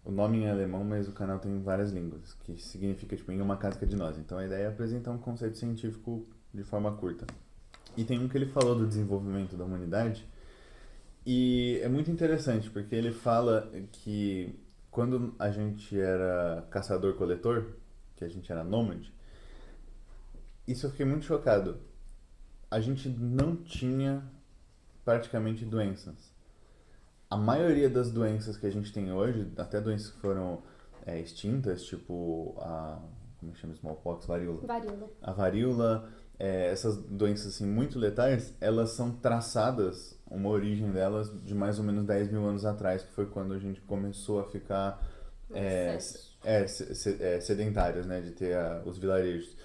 o nome em alemão, mas o canal tem várias línguas, que significa, tipo, em uma casca de nós. Então a ideia é apresentar um conceito científico de forma curta. E tem um que ele falou do desenvolvimento da humanidade, e é muito interessante, porque ele fala que quando a gente era caçador-coletor, que a gente era nômade, isso eu fiquei muito chocado. A gente não tinha praticamente doenças. A maioria das doenças que a gente tem hoje, até doenças que foram extintas, tipo como chama, smallpox, varíola. A varíola, essas doenças assim, muito letais, elas são traçadas, uma origem delas de mais ou menos 10 mil anos atrás, que foi quando a gente começou a ficar sedentários, né, de ter os vilarejos.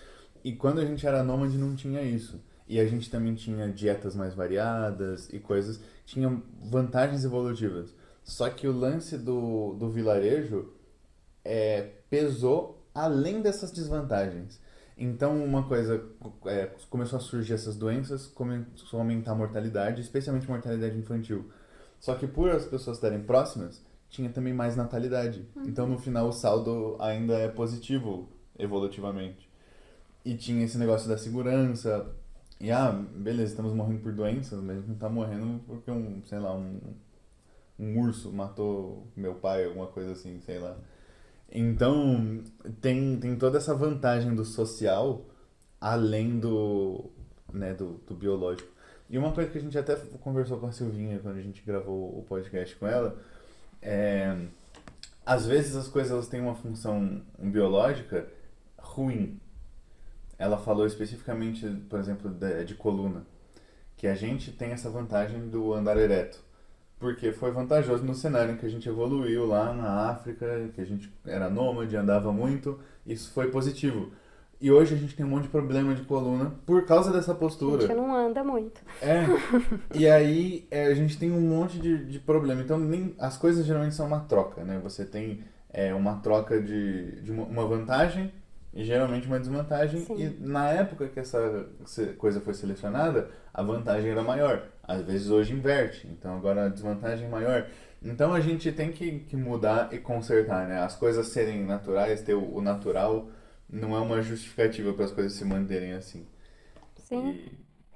E quando a gente era nômade não tinha isso. E a gente também tinha dietas mais variadas e coisas, tinha vantagens evolutivas. Só que o lance do vilarejo pesou além dessas desvantagens. Então, uma coisa, começou a surgir essas doenças, começou a aumentar a mortalidade, especialmente a mortalidade infantil. Só que por as pessoas estarem próximas, tinha também mais natalidade. Então, no final, o saldo ainda é positivo, evolutivamente. E tinha esse negócio da segurança. E, beleza, estamos morrendo por doenças, mas a gente não tá morrendo porque um urso matou meu pai, alguma coisa assim, sei lá. Então, tem toda essa vantagem do social, além do biológico. E uma coisa que a gente até conversou com a Silvinha quando a gente gravou o podcast com ela, às vezes as coisas elas têm uma função biológica ruim. Ela falou especificamente, por exemplo, de coluna, que a gente tem essa vantagem do andar ereto. Porque foi vantajoso no cenário em que a gente evoluiu lá na África, que a gente era nômade, andava muito, isso foi positivo. E hoje a gente tem um monte de problema de coluna por causa dessa postura. A gente não anda muito. E aí a gente tem um monte de problema. Então as coisas geralmente são uma troca, né? Você tem uma troca de uma vantagem e geralmente uma desvantagem. Sim. E na época que essa coisa foi selecionada, a vantagem era maior. Às vezes hoje inverte, então agora a desvantagem é maior. Então a gente tem que mudar e consertar, né? As coisas serem naturais, ter o natural não é uma justificativa para as coisas se manterem assim. Sim.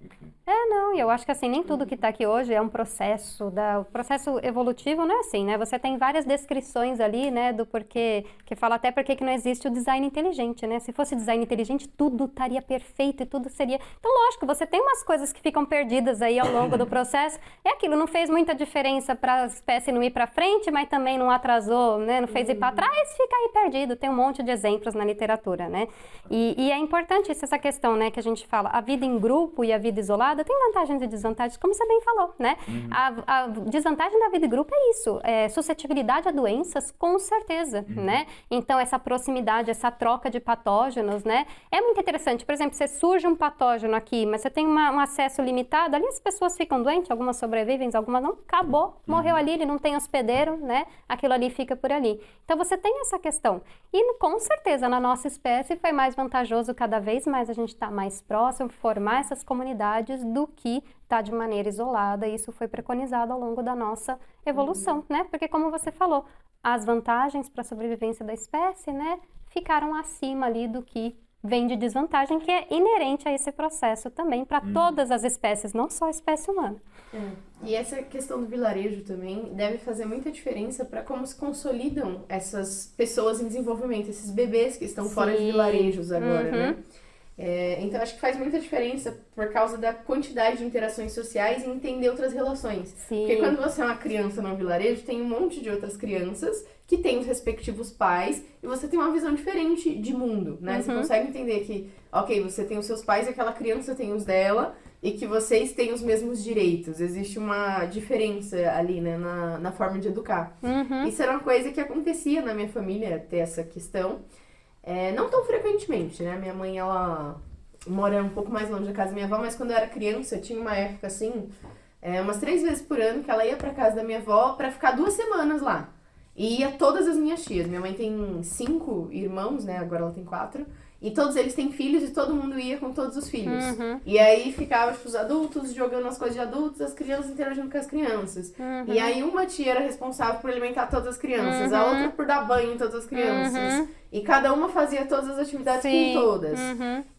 Enfim. Não, e eu acho que assim, nem tudo que está aqui hoje é um processo, o processo evolutivo não é assim, né? Você tem várias descrições ali, né, do porquê, que fala até porque que não existe o design inteligente, né? Se fosse design inteligente, tudo estaria perfeito e tudo seria... Então, lógico, você tem umas coisas que ficam perdidas aí ao longo do processo, é aquilo, não fez muita diferença para a espécie não ir para frente, mas também não atrasou, né? Não fez ir para trás, fica aí perdido, tem um monte de exemplos na literatura, né? E é importante essa questão, né, que a gente fala, a vida em grupo e a vida isolada tem vantagens e desvantagens, como você bem falou, né? A desvantagem da vida em grupo é isso, suscetibilidade a doenças, com certeza, né? Então, essa proximidade, essa troca de patógenos, né? É muito interessante, por exemplo, você surge um patógeno aqui, mas você tem um acesso limitado, ali as pessoas ficam doentes, algumas sobrevivem, algumas não, acabou, morreu ali, ele não tem hospedeiro, né? Aquilo ali fica por ali. Então, você tem essa questão. E, com certeza, na nossa espécie foi mais vantajoso cada vez mais a gente estar mais próximo, formar essas comunidades do que estar de maneira isolada. Isso foi preconizado ao longo da nossa evolução, né? Porque, como você falou, as vantagens para a sobrevivência da espécie, né, ficaram acima ali do que vem de desvantagem, que é inerente a esse processo também para todas as espécies, não só a espécie humana. E essa questão do vilarejo também deve fazer muita diferença para como se consolidam essas pessoas em desenvolvimento, esses bebês que estão fora de vilarejos agora, né? Então, acho que faz muita diferença por causa da quantidade de interações sociais e entender outras relações. Sim. Porque quando você é uma criança num vilarejo, tem um monte de outras crianças que têm os respectivos pais e você tem uma visão diferente de mundo, né? Você consegue entender que, ok, você tem os seus pais e aquela criança tem os dela e que vocês têm os mesmos direitos. Existe uma diferença ali, né, na forma de educar. Isso era uma coisa que acontecia na minha família, ter essa questão. Não tão frequentemente, né? Minha mãe, ela mora um pouco mais longe da casa da minha avó, mas quando eu era criança, eu tinha uma época assim, umas 3 vezes por ano que ela ia pra casa da minha avó pra ficar 2 semanas lá. E ia todas as minhas tias. Minha mãe tem 5 irmãos, né? Agora ela tem 4. E todos eles têm filhos e todo mundo ia com todos os filhos. E aí ficava, tipo, os adultos jogando as coisas de adultos, as crianças interagindo com as crianças. E aí uma tia era responsável por alimentar todas as crianças, a outra por dar banho em todas as crianças. E cada uma fazia todas as atividades com todas.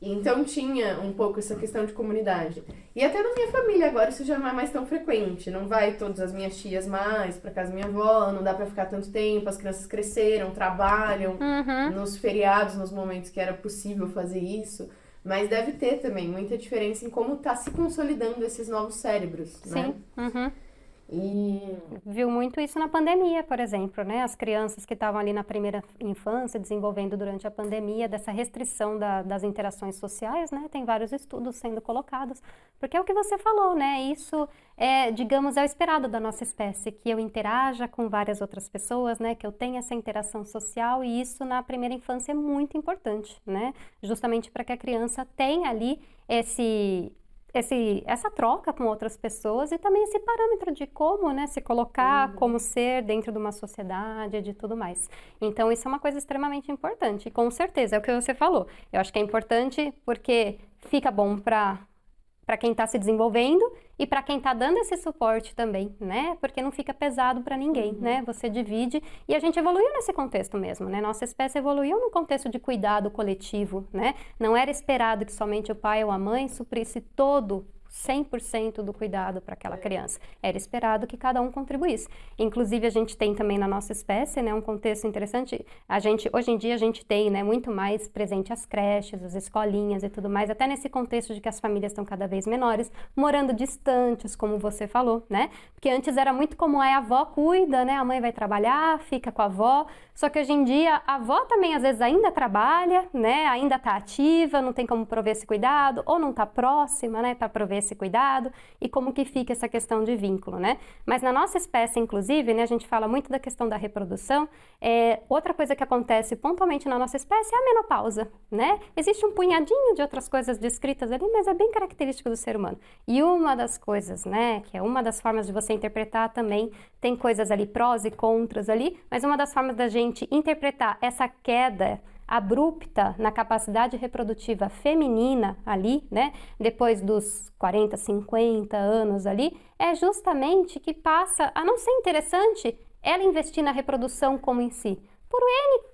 E então tinha um pouco essa questão de comunidade. E até na minha família agora isso já não é mais tão frequente. Não vai todas as minhas tias mais pra casa da minha avó, não dá pra ficar tanto tempo, as crianças cresceram, trabalham nos feriados, nos momentos que era possível fazer isso. Mas deve ter também muita diferença em como tá se consolidando esses novos cérebros, né? E viu muito isso na pandemia, por exemplo, né? As crianças que estavam ali na primeira infância, desenvolvendo durante a pandemia, dessa restrição das interações sociais, né? Tem vários estudos sendo colocados, porque é o que você falou, né? Isso digamos, é o esperado da nossa espécie, que eu interaja com várias outras pessoas, né? Que eu tenha essa interação social, e isso na primeira infância é muito importante, né? Justamente para que a criança tenha ali essa troca com outras pessoas e também esse parâmetro de como, né, se colocar, como ser dentro de uma sociedade e de tudo mais. Então, isso é uma coisa extremamente importante. E com certeza, é o que você falou. Eu acho que é importante porque fica bom para quem está se desenvolvendo e para quem está dando esse suporte também, né? Porque não fica pesado para ninguém, né? Você divide, e a gente evoluiu nesse contexto mesmo, né? Nossa espécie evoluiu no contexto de cuidado coletivo, né? Não era esperado que somente o pai ou a mãe suprisse todo 100% do cuidado para aquela criança. Era esperado que cada um contribuísse. Inclusive, a gente tem também na nossa espécie, né, um contexto interessante. Hoje em dia, a gente tem, né, muito mais presente as creches, as escolinhas e tudo mais, até nesse contexto de que as famílias estão cada vez menores, morando distantes, como você falou, né? Porque antes era muito comum, a avó cuida, né? A mãe vai trabalhar, fica com a avó. Só que hoje em dia, a avó também, às vezes, ainda trabalha, né? Ainda está ativa, não tem como prover esse cuidado, ou não está próxima, né, para prover esse cuidado, e como que fica essa questão de vínculo, né? Mas na nossa espécie, inclusive, né, a gente fala muito da questão da reprodução. Outra coisa que acontece pontualmente na nossa espécie é a menopausa, né? Existe um punhadinho de outras coisas descritas ali, mas é bem característico do ser humano. E uma das coisas, né, que é uma das formas de você interpretar também, tem coisas ali prós e contras ali, mas uma das formas da gente interpretar essa queda abrupta na capacidade reprodutiva feminina ali, né, depois dos 40, 50 anos ali, é justamente que passa a não ser interessante ela investir na reprodução como em si. por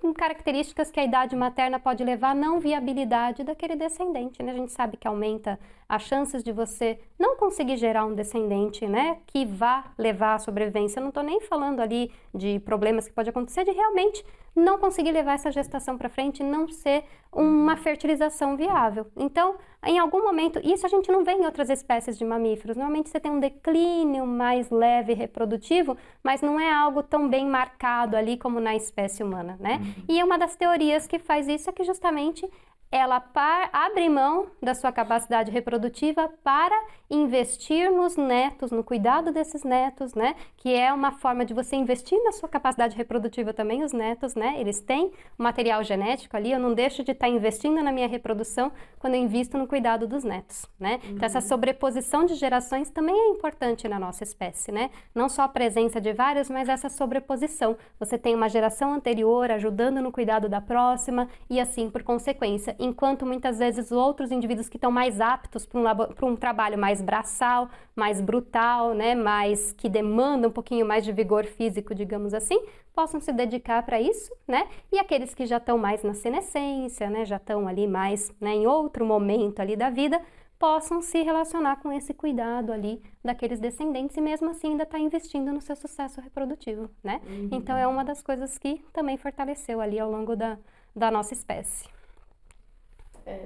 N características que a idade materna pode levar à não viabilidade daquele descendente, né? A gente sabe que aumenta as chances de você não conseguir gerar um descendente, né, que vá levar à sobrevivência. Eu não estou nem falando ali de problemas que pode acontecer, de realmente não conseguir levar essa gestação para frente e não ser uma fertilização viável. Então, em algum momento, isso a gente não vê em outras espécies de mamíferos. Normalmente você tem um declínio mais leve reprodutivo, mas não é algo tão bem marcado ali como na espécie humana, né? E uma das teorias que faz isso é que justamente ela abre mão da sua capacidade reprodutiva para investir nos netos, no cuidado desses netos, né? Que é uma forma de você investir na sua capacidade reprodutiva também, os netos, né? Eles têm material genético ali, eu não deixo de estar investindo na minha reprodução quando eu invisto no cuidado dos netos, né? Então essa sobreposição de gerações também é importante na nossa espécie, né? Não só a presença de vários, mas essa sobreposição. Você tem uma geração anterior ajudando no cuidado da próxima e assim por consequência, enquanto muitas vezes outros indivíduos que estão mais aptos para um trabalho mais braçal, mais brutal, né, mais que demanda um pouquinho mais de vigor físico, digamos assim, possam se dedicar para isso, né? E aqueles que já estão mais na senescência, né, já estão ali mais, né, em outro momento ali da vida, possam se relacionar com esse cuidado ali daqueles descendentes e mesmo assim ainda está investindo no seu sucesso reprodutivo, né? Então é uma das coisas que também fortaleceu ali ao longo da nossa espécie.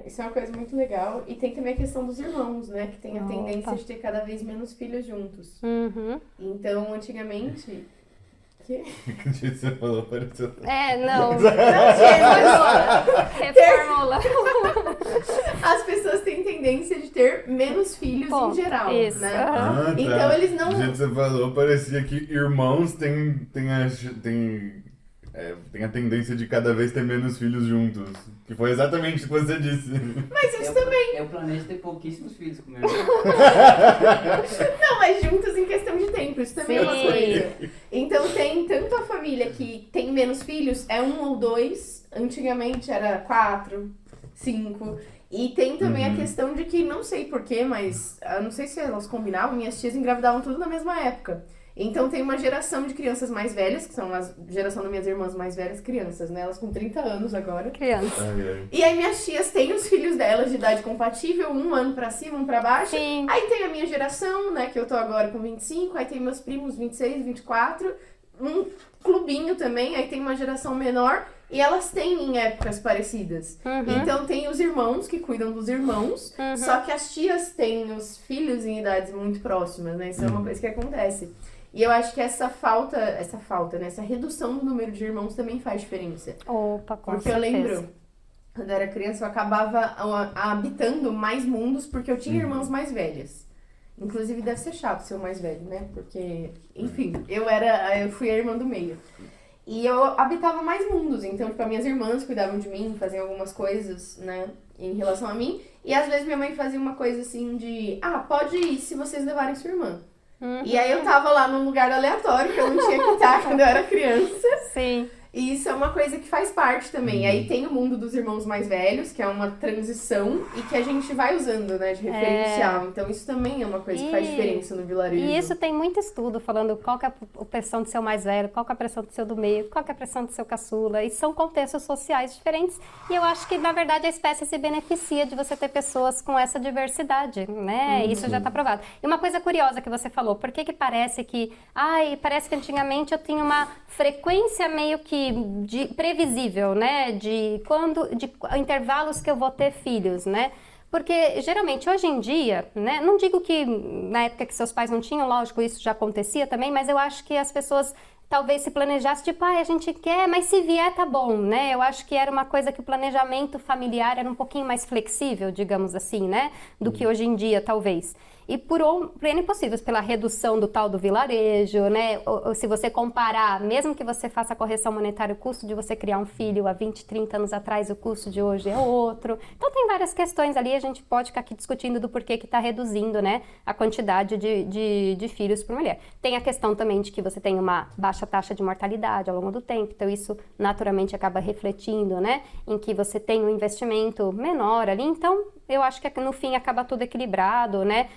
Isso é uma coisa muito legal. E tem também a questão dos irmãos, né? Que tem a tendência de ter cada vez menos filhos juntos. Então, antigamente... Que você falou, pareceu... Não. Reformula. As pessoas têm tendência de ter menos filhos em geral, isso. né? Ah, tá. Então, eles não... Do jeito que você falou, parecia que irmãos têm a tendência de cada vez ter menos filhos juntos. Que foi exatamente o que você disse. Mas isso também... Eu planejo ter pouquíssimos filhos com meu irmão. Não, mas juntos em questão de tempo. Isso também é uma coisa. Então, tem tanto a família que tem menos filhos, é 1 ou 2. Antigamente era 4, 5... E tem também a questão de que, não sei porquê, mas eu não sei se elas combinavam, minhas tias engravidavam tudo na mesma época. Então tem uma geração de crianças mais velhas, que são a geração das minhas irmãs mais velhas, crianças, né? Elas com 30 anos agora. Criança. E aí minhas tias têm os filhos delas de idade compatível, 1 ano pra cima, 1 pra baixo. Sim. Aí tem a minha geração, né, que eu tô agora com 25, aí tem meus primos 26, 24, um clubinho também, aí tem uma geração menor. E elas têm em épocas parecidas. Então tem os irmãos que cuidam dos irmãos, só que as tias têm os filhos em idades muito próximas, né? Isso é uma coisa que acontece. E eu acho que essa falta, né? Essa redução do número de irmãos também faz diferença. Opa, com Porque certeza. eu lembro, quando eu era criança, eu acabava habitando mais mundos porque eu tinha irmãs mais velhas. Inclusive deve ser chato ser o mais velho, né? Porque, enfim, eu fui a irmã do meio. E eu habitava mais mundos, então, tipo, as minhas irmãs cuidavam de mim, faziam algumas coisas, né, em relação a mim. E às vezes minha mãe fazia uma coisa assim de, pode ir se vocês levarem sua irmã. E aí eu tava lá num lugar aleatório que eu não tinha que estar quando eu era criança. Sim. E isso é uma coisa que faz parte também. Aí tem o mundo dos irmãos mais velhos, que é uma transição e que a gente vai usando, né, de referencial. Então isso também é uma coisa que faz diferença no vilarejo. E isso tem muito estudo falando qual que é a pressão do seu mais velho, qual que é a pressão do seu do meio, qual que é a pressão do seu caçula. E são contextos sociais diferentes. E eu acho que, na verdade, a espécie se beneficia de você ter pessoas com essa diversidade, né? Isso já está provado. E uma coisa curiosa que você falou, por que parece que... parece que antigamente eu tinha uma frequência meio que previsível, né, de intervalos que eu vou ter filhos, né, porque geralmente hoje em dia, né, não digo que na época que seus pais não tinham, lógico, isso já acontecia também, mas eu acho que as pessoas talvez se planejassem, tipo, a gente quer, mas se vier tá bom, né, eu acho que era uma coisa que o planejamento familiar era um pouquinho mais flexível, digamos assim, né, do que hoje em dia, talvez. E por N possíveis, pela redução do tal do vilarejo, né? Ou se você comparar, mesmo que você faça a correção monetária, o custo de você criar um filho há 20, 30 anos atrás, o custo de hoje é outro. Então tem várias questões ali, a gente pode ficar aqui discutindo do porquê que está reduzindo, né, a quantidade de filhos por mulher. Tem a questão também de que você tem uma baixa taxa de mortalidade ao longo do tempo, então isso naturalmente acaba refletindo, né, em que você tem um investimento menor ali, então eu acho que no fim acaba tudo equilibrado, né?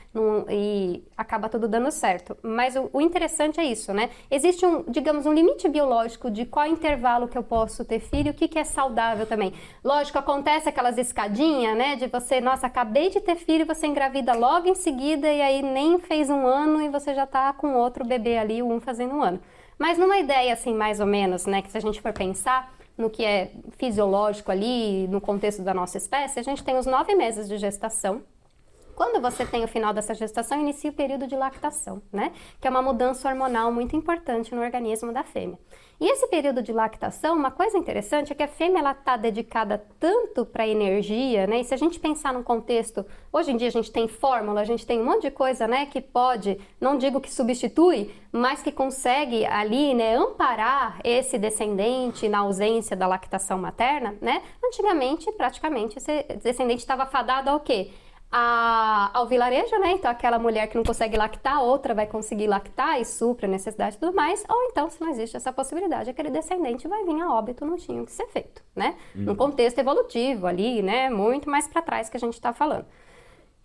E acaba tudo dando certo. Mas o interessante é isso, né? Existe digamos, um limite biológico de qual intervalo que eu posso ter filho, o que é saudável também. Lógico, acontece aquelas escadinhas, né? De você, nossa, acabei de ter filho, você engravida logo em seguida e aí nem fez 1 ano e você já tá com outro bebê ali, fazendo 1 ano. Mas numa ideia assim, mais ou menos, né? Que se a gente for pensar no que é fisiológico ali, no contexto da nossa espécie, a gente tem os 9 meses de gestação. Quando você tem o final dessa gestação, inicia o período de lactação, né? Que é uma mudança hormonal muito importante no organismo da fêmea. E esse período de lactação, uma coisa interessante é que a fêmea ela está dedicada tanto para a energia, né? E se a gente pensar num contexto, hoje em dia a gente tem fórmula, a gente tem um monte de coisa, né? Que pode, não digo que substitui, mas que consegue ali, né? Amparar esse descendente na ausência da lactação materna, né? Antigamente, praticamente, esse descendente estava fadado ao quê? Ao vilarejo, né? Então aquela mulher que não consegue lactar, outra vai conseguir lactar e supra a necessidade e tudo mais, ou então, se não existe essa possibilidade, aquele descendente vai vir a óbito, não tinha o que ser feito, né? Num contexto evolutivo ali, né? Muito mais para trás que a gente está falando.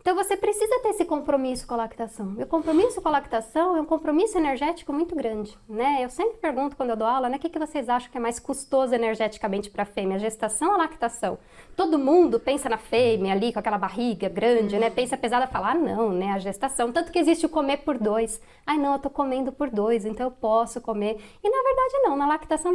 Então você precisa ter esse compromisso com a lactação. E o compromisso com a lactação é um compromisso energético muito grande, né? Eu sempre pergunto quando eu dou aula, né? O que vocês acham que é mais custoso energeticamente para a fêmea? A gestação ou a lactação? Todo mundo pensa na fêmea ali com aquela barriga grande, né? Pensa pesada, falar não, né? A gestação. Tanto que existe o comer por 2. Ai não, eu tô comendo por 2, então eu posso comer. E na verdade não. Na lactação,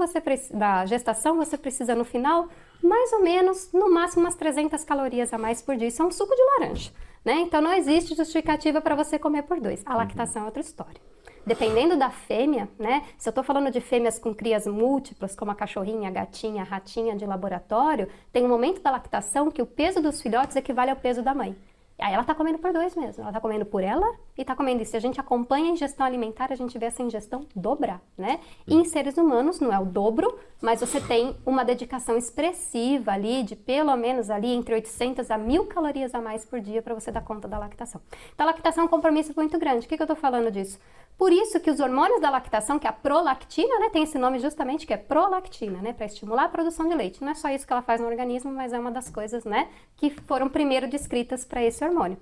na gestação, você precisa no final, mais ou menos, no máximo umas 300 calorias a mais por dia. Isso é um suco de laranja. Né? Então não existe justificativa para você comer por 2. A lactação é outra história. Dependendo da fêmea, né? Se eu estou falando de fêmeas com crias múltiplas, como a cachorrinha, a gatinha, a ratinha de laboratório, tem um momento da lactação que o peso dos filhotes equivale ao peso da mãe. Aí ela está comendo por 2 mesmo, ela está comendo por ela e está comendo. E se a gente acompanha a ingestão alimentar, a gente vê essa ingestão dobrar, né? E em seres humanos não é o dobro, mas você tem uma dedicação expressiva ali de pelo menos ali entre 800 a 1.000 calorias a mais por dia para você dar conta da lactação. Então a lactação é um compromisso muito grande. O que eu estou falando disso? Por isso que os hormônios da lactação, que é a prolactina, né, tem esse nome justamente que é prolactina, né, para estimular a produção de leite. Não é só isso que ela faz no organismo, mas é uma das coisas, né, que foram primeiro descritas para esse hormônio.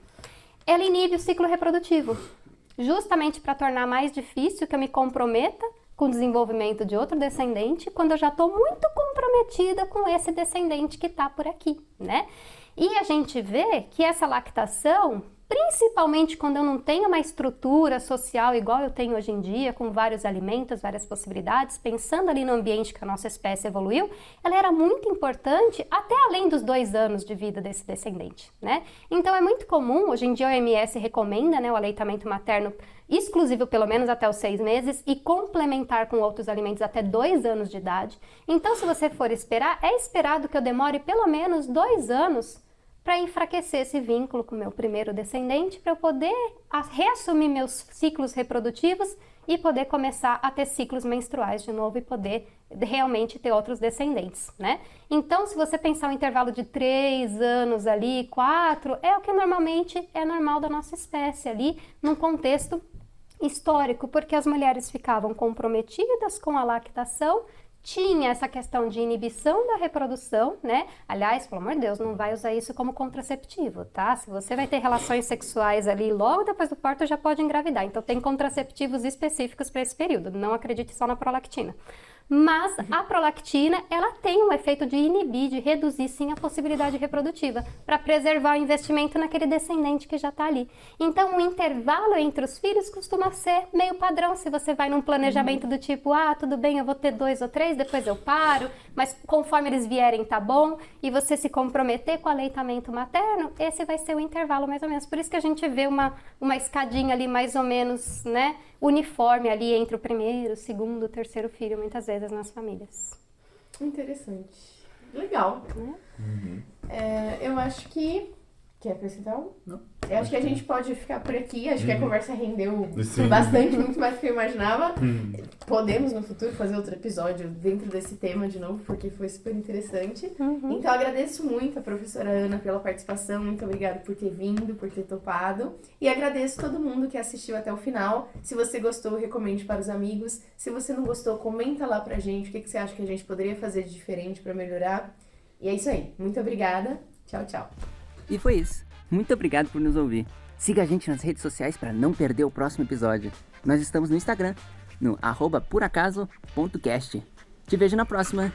Ela inibe o ciclo reprodutivo, justamente para tornar mais difícil que eu me comprometa com o desenvolvimento de outro descendente quando eu já estou muito comprometida com esse descendente que está por aqui, né? E a gente vê que essa lactação, principalmente quando eu não tenho uma estrutura social igual eu tenho hoje em dia, com vários alimentos, várias possibilidades, pensando ali no ambiente que a nossa espécie evoluiu, ela era muito importante até além dos 2 anos de vida desse descendente, né? Então é muito comum, hoje em dia a OMS recomenda, né, o aleitamento materno exclusivo pelo menos até os 6 meses e complementar com outros alimentos até 2 anos de idade. Então se você for esperar, é esperado que eu demore pelo menos 2 anos para enfraquecer esse vínculo com o meu primeiro descendente, para eu poder reassumir meus ciclos reprodutivos e poder começar a ter ciclos menstruais de novo e poder realmente ter outros descendentes, né? Então, se você pensar um intervalo de 3 anos ali, 4, é o que normalmente é normal da nossa espécie ali, num contexto histórico, porque as mulheres ficavam comprometidas com a lactação, tinha essa questão de inibição da reprodução, né? Aliás, pelo amor de Deus, não vai usar isso como contraceptivo, tá? Se você vai ter relações sexuais ali logo depois do parto, já pode engravidar. Então, tem contraceptivos específicos para esse período. Não acredite só na prolactina. Mas a prolactina, ela tem um efeito de inibir, de reduzir sim a possibilidade reprodutiva, para preservar o investimento naquele descendente que já está ali. Então o intervalo entre os filhos costuma ser meio padrão, se você vai num planejamento do tipo, tudo bem, eu vou ter 2 ou 3, depois eu paro, mas conforme eles vierem tá bom, e você se comprometer com o aleitamento materno, esse vai ser o intervalo mais ou menos. Por isso que a gente vê uma escadinha ali mais ou menos, né, uniforme ali entre o primeiro, segundo, o terceiro filho, muitas vezes nas famílias. Interessante. Legal. Eu acho que... Quer acrescentar algo? Não. Eu acho que a gente pode ficar por aqui. Acho que a conversa rendeu Sim. bastante, muito mais do que eu imaginava. Podemos, no futuro, fazer outro episódio dentro desse tema de novo, porque foi super interessante. Então, agradeço muito a professora Ana pela participação. Muito obrigada por ter vindo, por ter topado. E agradeço todo mundo que assistiu até o final. Se você gostou, recomende para os amigos. Se você não gostou, comenta lá pra gente o que você acha que a gente poderia fazer de diferente para melhorar. E é isso aí. Muito obrigada. Tchau, tchau. E foi isso. Muito obrigado por nos ouvir. Siga a gente nas redes sociais para não perder o próximo episódio. Nós estamos no Instagram, no @poracaso.cast. Te vejo na próxima.